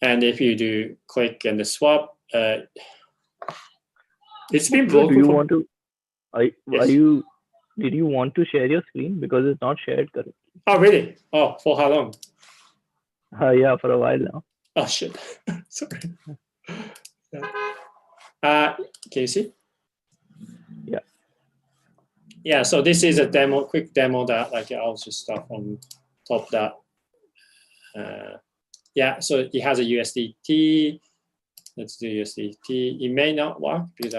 [SPEAKER 1] And if you do click and the swap, it's been broken.
[SPEAKER 2] Do you want to?
[SPEAKER 1] Yes.
[SPEAKER 2] Did you want to share your screen, because it's not shared currently?
[SPEAKER 1] Oh really? Oh, for how long?
[SPEAKER 2] Yeah, for a while now.
[SPEAKER 1] Oh shit! Sorry. Can you see?
[SPEAKER 2] Yeah.
[SPEAKER 1] Yeah. So this is a demo, quick demo that like I'll just start from top that. Yeah. So it has a USDT. Let's do USDT. It may not work because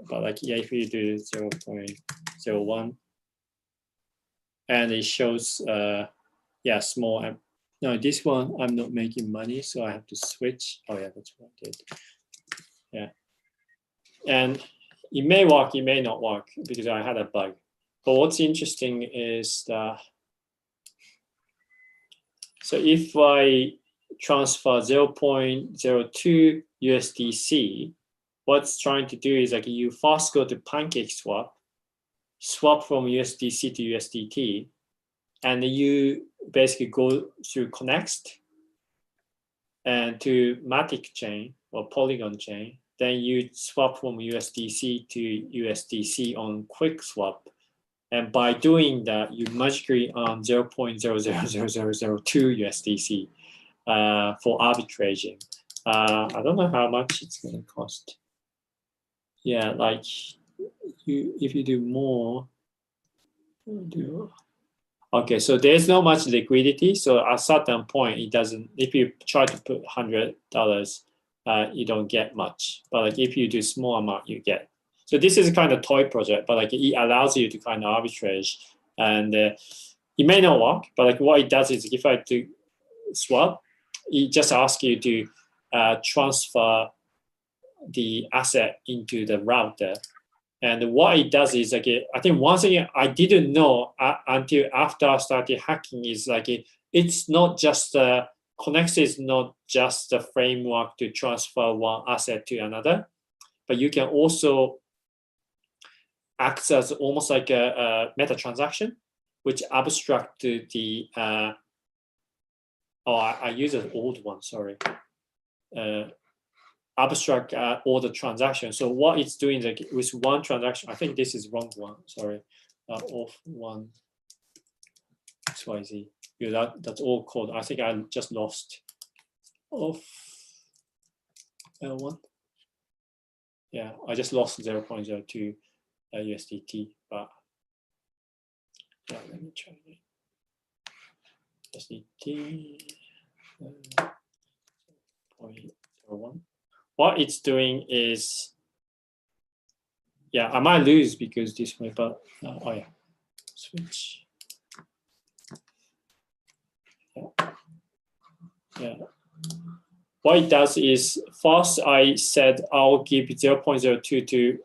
[SPEAKER 1] but like yeah, if you do 0.01, and it shows yeah, small. No, this one I'm not making money, so I have to switch. Oh yeah, that's what I did. Yeah, and it may work, it may not work because I had a bug. But what's interesting is that, so if I transfer 0.02 USDC, what's trying to do is like you first go to PancakeSwap, swap from USDC to USDT, and you basically go through Connect and to Matic chain or Polygon chain. Then you swap from USDC to USDC on QuickSwap. And by doing that, you magically earn 0.000002 USDC for arbitraging. I don't know how much it's going to cost. Yeah, like if you do more, okay, so there's not much liquidity. So at a certain point, it doesn't, if you try to put $100, you don't get much. But like if you do small amount, you get. So this is a kind of toy project, but like it allows you to kind of arbitrage. And it may not work, but like what it does is if I do swap, it just asks you to transfer the asset into the router. And what it does is like, I think one thing I didn't know until after I started hacking is like, it's not just, Connect is not just a framework to transfer one asset to another, but you can also act as almost like a meta transaction, which abstract to the, I use an old one, sorry. Abstract all the transactions. So what it's doing is like with one transaction, I think this is wrong one, sorry, off one XYZ. Yeah, that's all code. I think I just lost off L1. Yeah, I just lost 0.02 USDT, but yeah, let me try it. USDT 0.01. What it's doing is, yeah, I might lose because this way, but oh yeah, switch. Yeah. What it does is first I said I'll give 0.02 to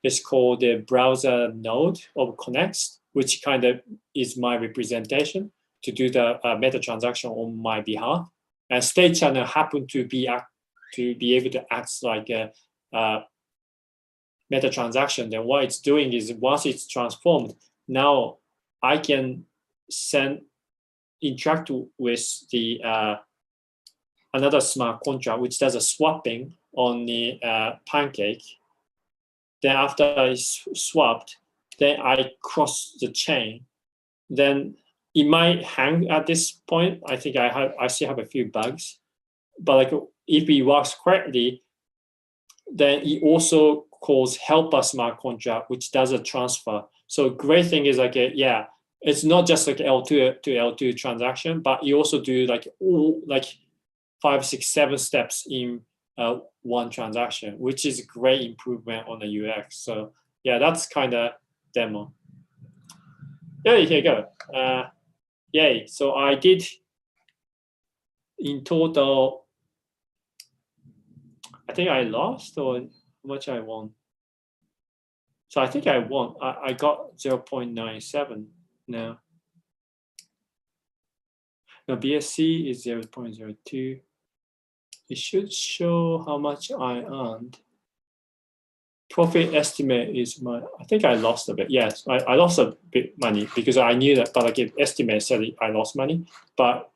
[SPEAKER 1] it's called the browser node of Connects, which kind of is my representation to do the meta transaction on my behalf. And state channel happen to be able to act like a meta transaction. Then what it's doing is once it's transformed, now I can interact with the another smart contract which does a swapping on the pancake. Then after it's swapped, then I cross the chain. Then it might hang at this point. I think I still have a few bugs, but like if it works correctly, then it also calls helper smart contract, which does a transfer. So great thing is like it's not just like L2 to L2 transaction, but you also do like all like 5, 6, 7 steps in one transaction, which is a great improvement on the UX. So yeah, that's kind of demo. Yeah, here you go. Yay. So I did in total, I think I lost or how much I won. So I think I won. I got 0.97 now. Now BSC is 0.02. It should show how much I earned. Profit estimate is I think I lost a bit. Yes, I lost a bit money because I knew that, but like if estimate said I lost money. But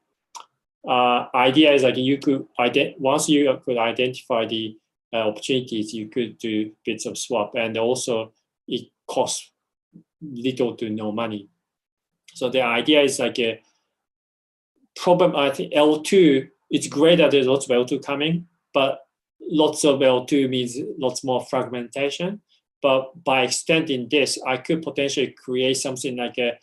[SPEAKER 1] idea is like you could once you could identify the opportunities, you could do bits of swap, and also it costs little to no money. So the idea is like a problem. I think L2. It's great that there's lots of L2 coming, but lots of L2 means lots more fragmentation. But by extending this, I could potentially create something like a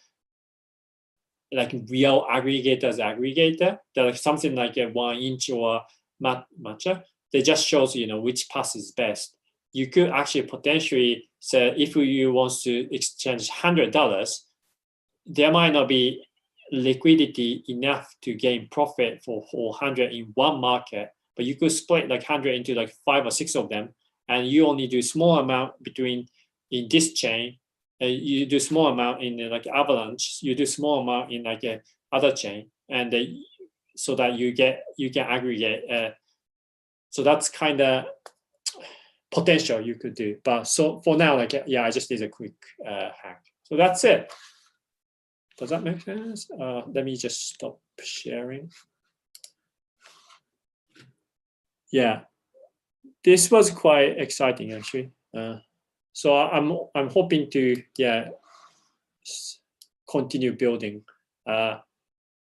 [SPEAKER 1] real aggregator's aggregator, that like something like a 1inch or matcha. They just shows which path is best. You could actually potentially say if you want to exchange $100, there might not be liquidity enough to gain profit for 400 in one market, but you could split like 100 into like 5 or 6 of them, and you only do small amount in this chain, you do small amount in like Avalanche, you do small amount in like a other chain, and so that you can aggregate. So that's kind of potential you could do. But so for now, like I just did a quick hack. So that's it. Does that make sense? Let me just stop sharing. Yeah, this was quite exciting actually. So I'm hoping to continue building.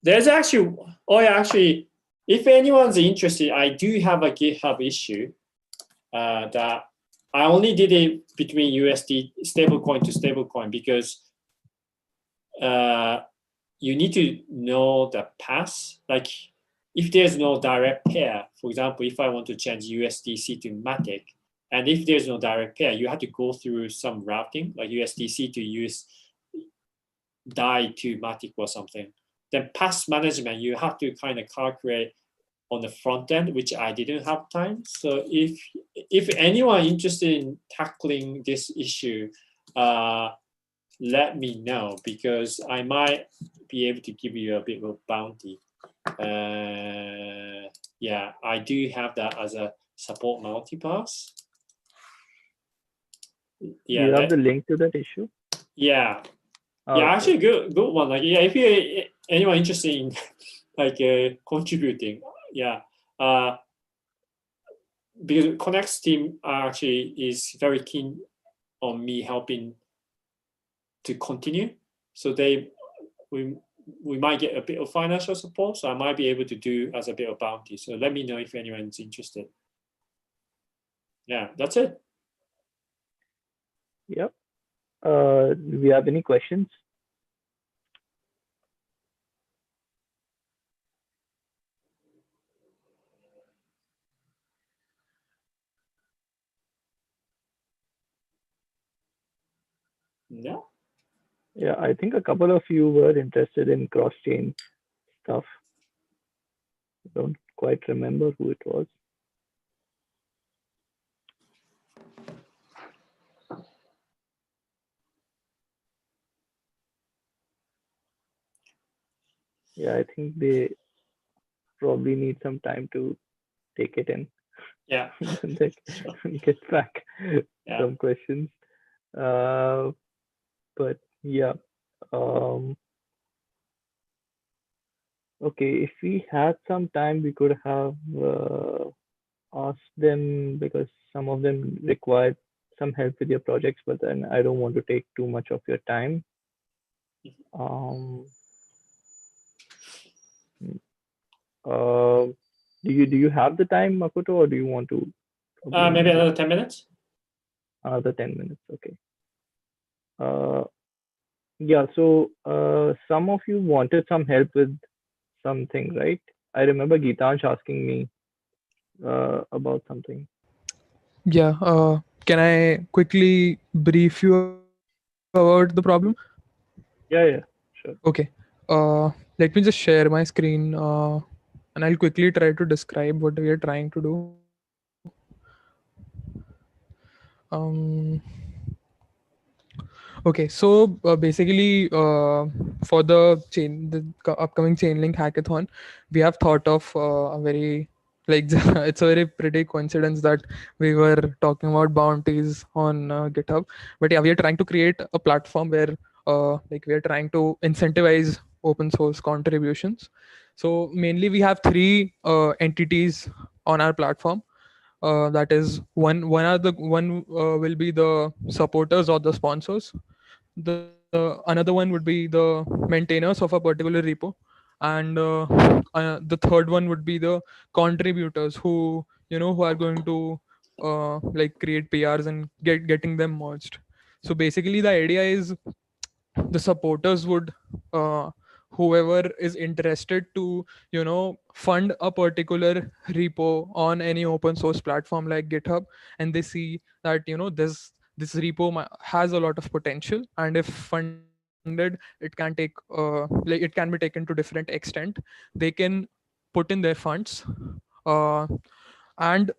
[SPEAKER 1] There's actually if anyone's interested, I do have a GitHub issue that I only did it between USD stablecoin to stablecoin because you need to know the path. Like if there's no direct pair, for example, if I want to change USDC to Matic, and if there's no direct pair, you have to go through some routing, like USDC to use DAI to Matic or something. Then path management, you have to kind of calculate on the front end, which I didn't have time. So if anyone interested in tackling this issue, let me know, because I might be able to give you a bit of a bounty. Yeah, I do have that as a support multipass. Yeah,
[SPEAKER 2] you have the link to that issue?
[SPEAKER 1] Yeah.
[SPEAKER 2] Oh,
[SPEAKER 1] yeah,
[SPEAKER 2] okay.
[SPEAKER 1] actually good one. Like if you anyone interested in like contributing, because Connect's team actually is very keen on me helping to continue. So we might get a bit of financial support, so I might be able to do as a bit of bounty. So let me know if anyone's interested. Yeah, that's it.
[SPEAKER 2] Yep. Do we have any questions?
[SPEAKER 1] Yeah.
[SPEAKER 2] Yeah, I think a couple of you were interested in cross-chain stuff. I don't quite remember who it was. Yeah, I think they probably need some time to take it in.
[SPEAKER 1] Yeah.
[SPEAKER 2] And then
[SPEAKER 1] Sure.
[SPEAKER 2] get back
[SPEAKER 1] Yeah.
[SPEAKER 2] some questions. But yeah. Okay, if we had some time, we could have asked them, because some of them required some help with your projects, but then I don't want to take too much of your time. Um, do you have the time, Makoto, or do you want to
[SPEAKER 1] Maybe another 10 minutes.
[SPEAKER 2] another 10 minutes? Okay. Yeah, so some of you wanted some help with something, right? I remember Gitansh asking me about something.
[SPEAKER 4] Yeah, can I quickly brief you about the problem?
[SPEAKER 2] Yeah, sure.
[SPEAKER 4] Okay. Let me just share my screen, and I'll quickly try to describe what we are trying to do. Um, okay, so basically, for the upcoming Chainlink hackathon, we have thought of a very like it's a very pretty coincidence that we were talking about bounties on GitHub. But yeah, we are trying to create a platform where like we are trying to incentivize open source contributions. So mainly we have three entities on our platform. That is one will be the supporters or the sponsors. The another one would be the maintainers of a particular repo, and the third one would be the contributors who who are going to like create PRs and getting them merged. So basically the idea is the supporters would whoever is interested to fund a particular repo on any open source platform like GitHub, and they see that this repo has a lot of potential, and if funded it can take like it can be taken to different extent. They can put in their funds, uh, and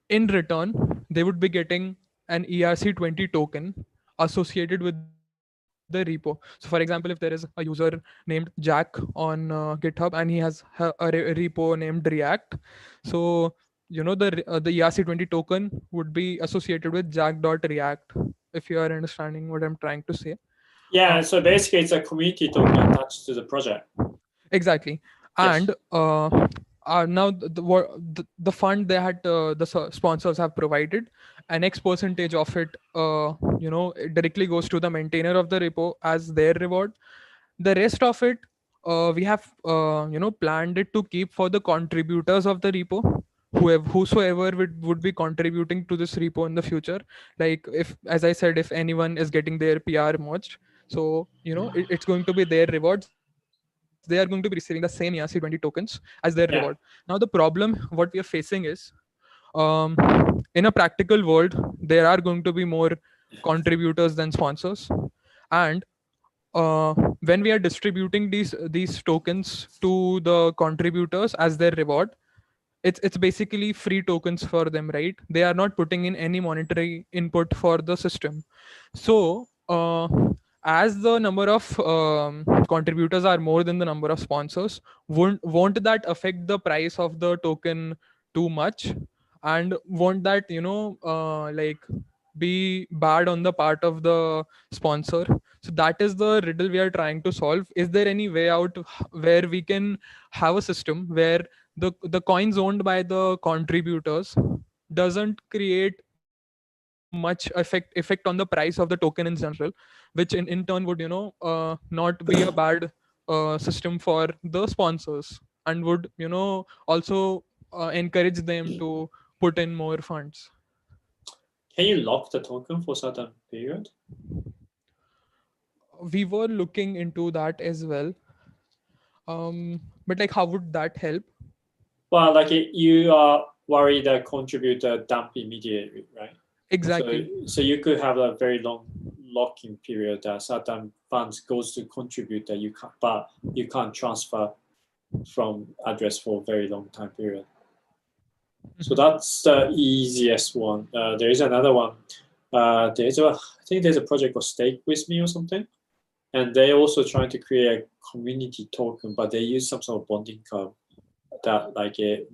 [SPEAKER 4] in return they would be getting an ERC20 token associated with the repo. So for example, if there is a user named Jack on GitHub and he has a repo named React, so the ERC20 token would be associated with jack.react, if you are understanding what I'm trying to say.
[SPEAKER 1] Yeah, so basically it's a community token attached to the project.
[SPEAKER 4] Exactly.
[SPEAKER 1] Yes.
[SPEAKER 4] And now the fund they had sponsors have provided an X percentage of it it directly goes to the maintainer of the repo as their reward. The rest of it we have planned it to keep for the contributors of the repo, whosoever would be contributing to this repo in the future. Like, if, as I said, if anyone is getting their PR merged, so it's going to be their rewards. They are going to be receiving the same ERC20 tokens as their reward.
[SPEAKER 1] Yeah.
[SPEAKER 4] Now the problem what we are facing is, um, in a practical world there are going to be more contributors than sponsors, and uh, when we are distributing these tokens to the contributors as their reward, it's basically free tokens for them, right? They are not putting in any monetary input for the system. So as the number of contributors are more than the number of sponsors, won't that affect the price of the token too much? And won't that like be bad on the part of the sponsor? So that is the riddle we are trying to solve. Is there any way out where we can have a system where the coins owned by the contributors doesn't create much effect on the price of the token in general, which in turn would not be a bad system for the sponsors, and would also encourage them to put in more funds?
[SPEAKER 1] Can you lock the token for certain period?
[SPEAKER 4] We were looking into that as well, but like, how would that help?
[SPEAKER 1] Well, like you are worried that contributor dump immediately, right?
[SPEAKER 4] Exactly.
[SPEAKER 1] So you could have a very long locking period that certain funds goes to contributor, but you can't transfer from address for a very long time period. So that's the easiest one. There is another one. I think there's a project called Stake With Me or something, and they're also trying to create a community token, but they use some sort of bonding curve that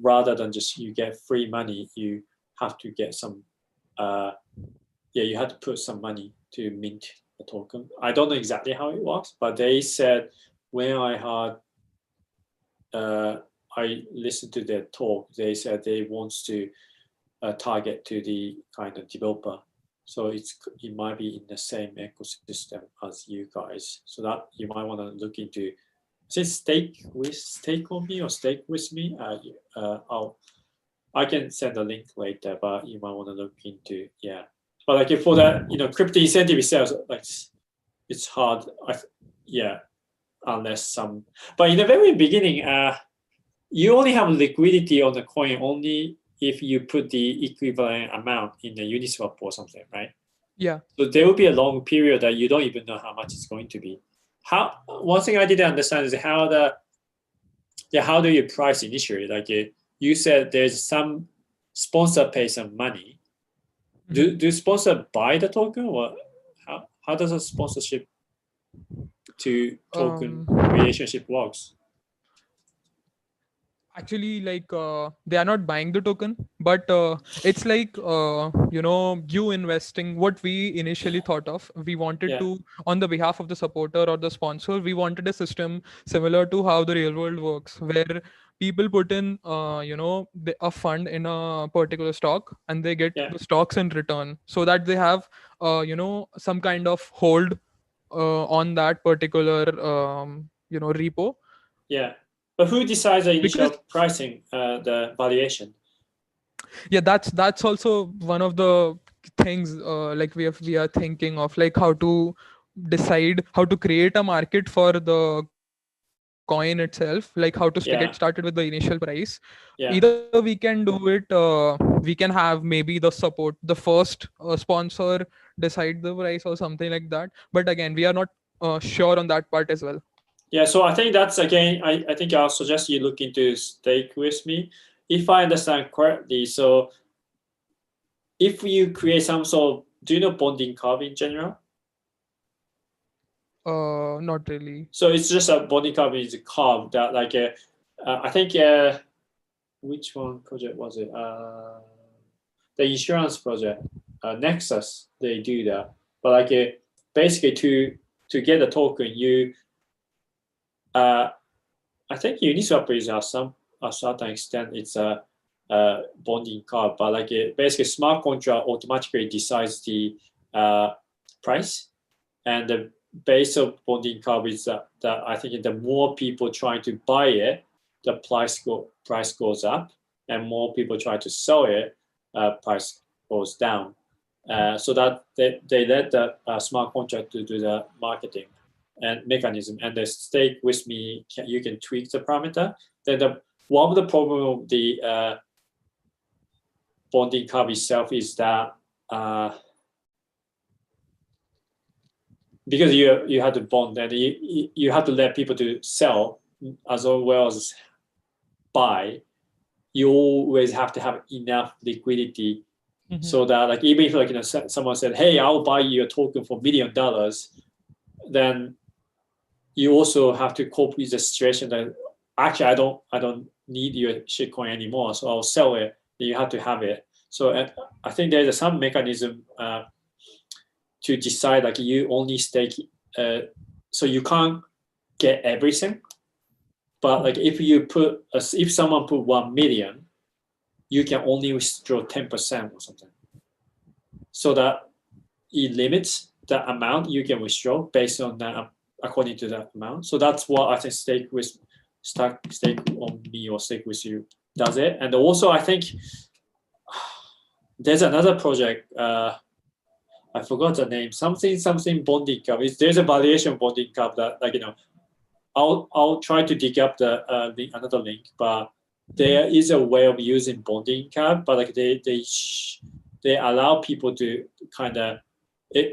[SPEAKER 1] rather than just you get free money, you have to get some you have to put some money to mint a token. I don't know exactly how it works, but they said when I listened to their talk, they said they want to target to the kind of developer. So it might be in the same ecosystem as you guys. So that you might want to look into. Say Stake on me or Stake with me. I can send a link later, but you might want to look into But for that, crypto incentive itself, it's hard. Unless some. But in the very beginning, you only have liquidity on the coin only if you put the equivalent amount in the Uniswap or something, right?
[SPEAKER 4] Yeah.
[SPEAKER 1] So there will be a long period that you don't even know how much it's going to be. One thing I didn't understand is how do you price initially? You said there's some sponsor pay some money. Do sponsor buy the token, or how does a sponsorship to token relationship works?
[SPEAKER 4] Actually, they are not buying the token, but it's you investing. What we initially thought of, we wanted to, on the behalf of the supporter or the sponsor, we wanted a system similar to how the real world works, where people put in a fund in a particular stock, and they get the stocks in return, so that they have some kind of hold on that particular repo.
[SPEAKER 1] But who decides the initial pricing, the valuation?
[SPEAKER 4] Yeah, that's also one of the things we are thinking of, how to decide how to create a market for the coin itself, how to get started with the initial price. Either we can do it, we can have maybe the first sponsor decide the price or something like that, but again we are not sure on that part as well.
[SPEAKER 1] So I think that's again, I think I'll suggest you look into Stake With Me. If I understand correctly, so if you create some sort of, do you know bonding curve in general?
[SPEAKER 4] Not really.
[SPEAKER 1] So it's just a bonding curve is a curve that I think which one project was it? The insurance project, Nexus, they do that. But basically to get a token, you I think Uniswap is a certain extent it's a bonding curve, but basically smart contract automatically decides the price, and the base of bonding curve is that I think the more people trying to buy it, the price goes up, and more people try to sell it, price goes down. So that they let the smart contract to do the marketing and mechanism, and the Stake With Me, you can tweak the parameter. Then one of the problem of the bonding curve itself is that because you have to bond and you have to let people to sell as well as buy, you always have to have enough liquidity. So that even if someone said, hey, I'll buy you a token for $1 million, then you also have to cope with the situation that actually I don't need your shitcoin anymore, so I'll sell it. You have to have it. So I think there's some mechanism to decide you only stake, so you can't get everything. But if someone put 1 million, you can only withdraw 10% or something. So that it limits the amount you can withdraw based on that, according to that amount. So that's what I think Stake on Me or Stake With You does it. And also I think there's another project, I forgot the name, something bonding curve. There's a valuation bonding curve that I'll try to dig up the another link, but there is a way of using bonding curve, but they allow people to kind of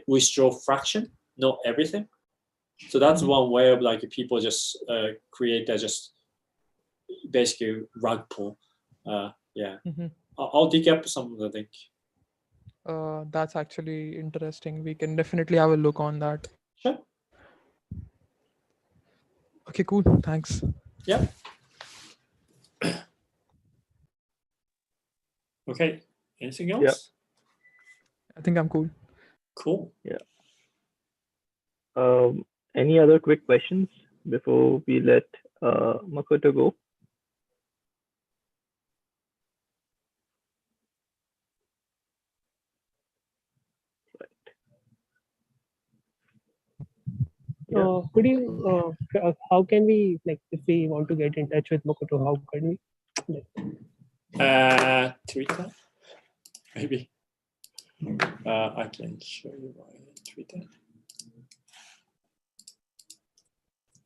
[SPEAKER 1] withdraw fraction, not everything. So that's one way of people just create just basically rug pull. Yeah,
[SPEAKER 4] Mhm.
[SPEAKER 1] I'll dig up some of the link.
[SPEAKER 4] That's actually interesting. We can definitely have a look on that.
[SPEAKER 1] Sure.
[SPEAKER 4] Okay, cool. Thanks.
[SPEAKER 1] Yeah. Okay. Anything else?
[SPEAKER 4] I think I'm cool.
[SPEAKER 1] Cool.
[SPEAKER 2] Any other quick questions before we let Makoto go?
[SPEAKER 5] Could you, how can we, like, if we want to get in touch with Makoto, how can we?
[SPEAKER 1] Twitter, maybe. I can show you my Twitter.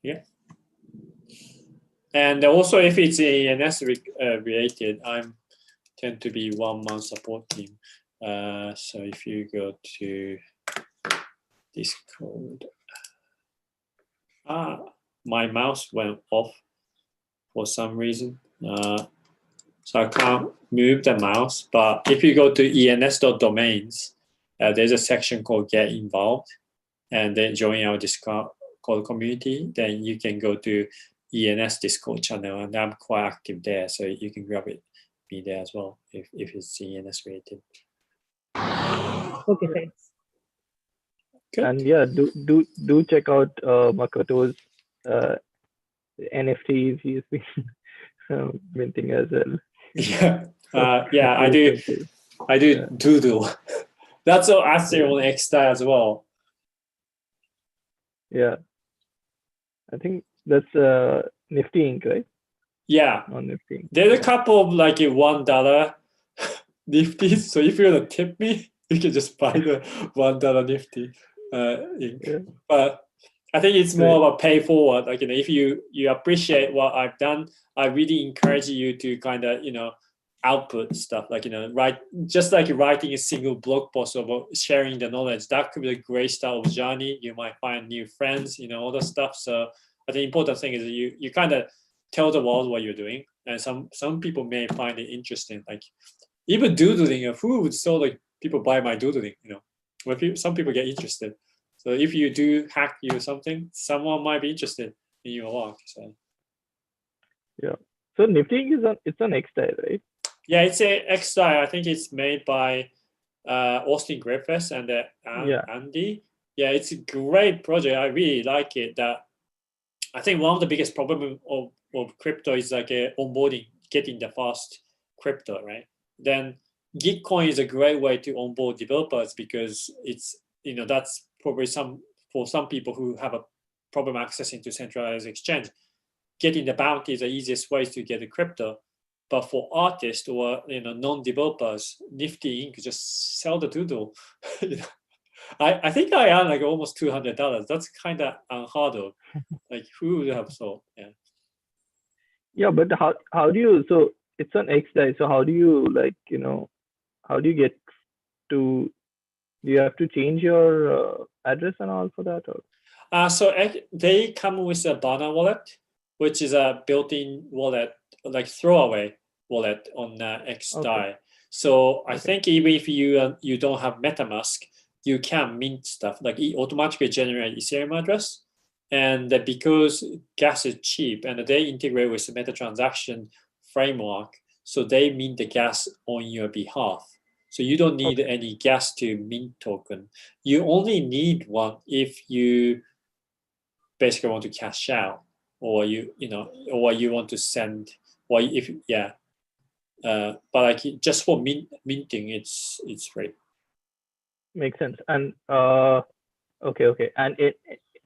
[SPEAKER 1] Yeah. And also, if it's ENS related, I tend to be 1 month support team. So if you go to Discord, my mouse went off for some reason. So I can't move the mouse. But if you go to ens.domains, there's a section called Get Involved, and then join our Discord community. Then you can go to ENS Discord channel, and I'm quite active there, so you can grab me there as well if it's ENS related.
[SPEAKER 5] Okay, thanks.
[SPEAKER 2] Good. And yeah, do check out Makoto's NFTs he's been minting as well.
[SPEAKER 1] Yeah, I do. Yeah. Doodle. That's actually on Xdai as well.
[SPEAKER 2] Yeah, I think that's Nifty Inc, right?
[SPEAKER 1] Yeah,
[SPEAKER 2] on Nifty.
[SPEAKER 1] There's a couple of like $1 Nifties. So if you want to tip me, you can just buy the $1 Nifty ink. Yeah. But I think it's more of a pay forward. Like, if you appreciate what I've done, I really encourage you to kind of, output stuff, like, write, just like writing a single blog post about sharing the knowledge. That could be a great start of journey. You might find new friends, all that stuff. So I think the important thing is that you kind of tell the world what you're doing, and some people may find it interesting. Like, even doodling, who would so like people buy my doodling? Some people get interested. So if you do hack something, someone might be interested in your work. So
[SPEAKER 2] yeah. So Nifty it's on Xdai, right?
[SPEAKER 1] Yeah, it's a Xdai. I think it's made by Austin Griffiths and Andy. Yeah, it's a great project. I really like it. That I think one of the biggest problems of crypto is like onboarding, getting the fast crypto, right? Then Gitcoin is a great way to onboard developers, because it's that's probably for some people who have a problem accessing to centralized exchange. Getting the bounty is the easiest way to get the crypto. But for artists or non-developers, Nifty Inc. just sell the doodle. I think I earn like almost $200. That's kind of unheard of. Like, who would have thought? Yeah.
[SPEAKER 2] Yeah, but how do you? So it's on Xdai. So how do you how do you get to? Do you have to change your address and all for that? Or?
[SPEAKER 1] So they come with a Bana wallet, which is a built-in wallet, like throwaway wallet on Xdai. Okay. So I think even if you don't have MetaMask, you can mint stuff, like it automatically generate Ethereum address. And because gas is cheap, and they integrate with the MetaTransaction framework, so they mint the gas on your behalf. So you don't need any gas to mint token. You only need one if you basically want to cash out, or or you want to send, or if but like just for minting, it's free.
[SPEAKER 2] Makes sense. And okay, and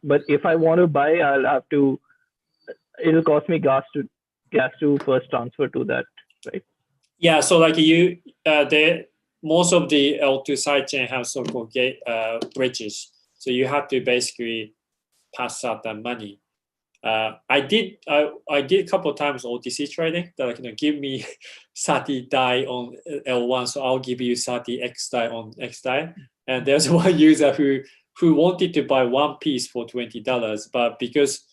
[SPEAKER 2] but if I want to buy, I'll have to. It'll cost me gas to first transfer to that, right?
[SPEAKER 1] Yeah. So like most of the L2 sidechain have so-called bridges. So you have to basically pass out that money. I did a couple of times OTC trading that give me 30 DAI on L1, so I'll give you 30 X DAI on X DAI. And there's one user who wanted to buy one piece for $20, but because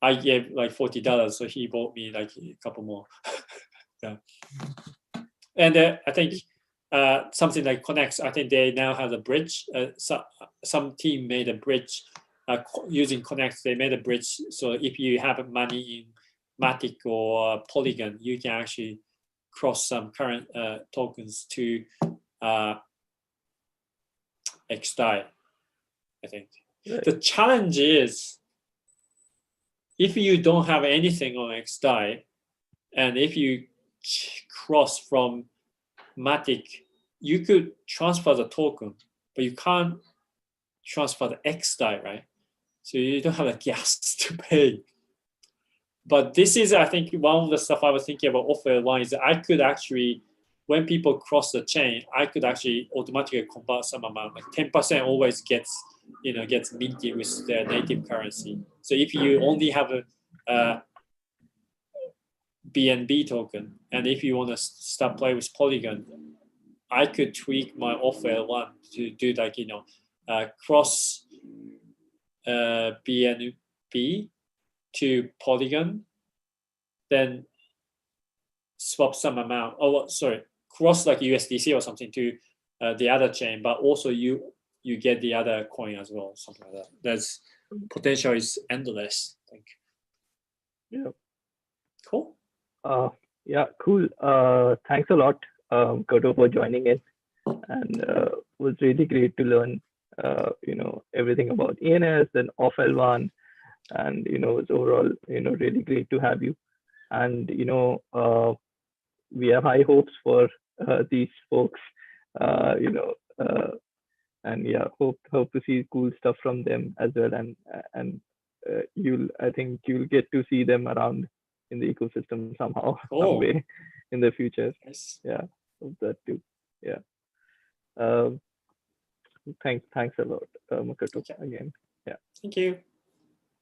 [SPEAKER 1] I gave like $40, so he bought me like a couple more. Yeah. And I think something like Connex, I think they now have a bridge. Some team made a bridge using Connex. They made a bridge, so if you have money in Matic or Polygon, you can actually cross some current tokens to XDAI, I think.
[SPEAKER 2] Right.
[SPEAKER 1] The challenge is, if you don't have anything on XDAI, and if you cross from Matic, you could transfer the token, but you can't transfer the XDAI, right? So you don't have a gas to pay. But this is, I think, one of the stuff I was thinking about offer one is that I could actually, when people cross the chain, I could actually automatically convert some amount. Like 10% always gets minted with their native currency. So if you only have a BNB token, and if you want to start playing with Polygon, I could tweak my offer one to do like cross BNB to Polygon, then swap some amount. Oh, sorry, cross like USDC or something to the other chain, but also you get the other coin as well, something like that. There's potential is endless, I think.
[SPEAKER 2] Yeah.
[SPEAKER 1] Cool.
[SPEAKER 2] Yeah, cool. Thanks a lot, Koto, for joining in, and it was really great to learn, everything about ENS and off L1, and it's overall, really great to have you. And we have high hopes for these folks, and yeah, hope to see cool stuff from them as well, and I think you'll get to see them around in the ecosystem somehow, some way in the future.
[SPEAKER 1] Nice.
[SPEAKER 2] Yeah, hope that too. Yeah. Thanks a lot, Makoto, again. Yeah.
[SPEAKER 1] Thank you.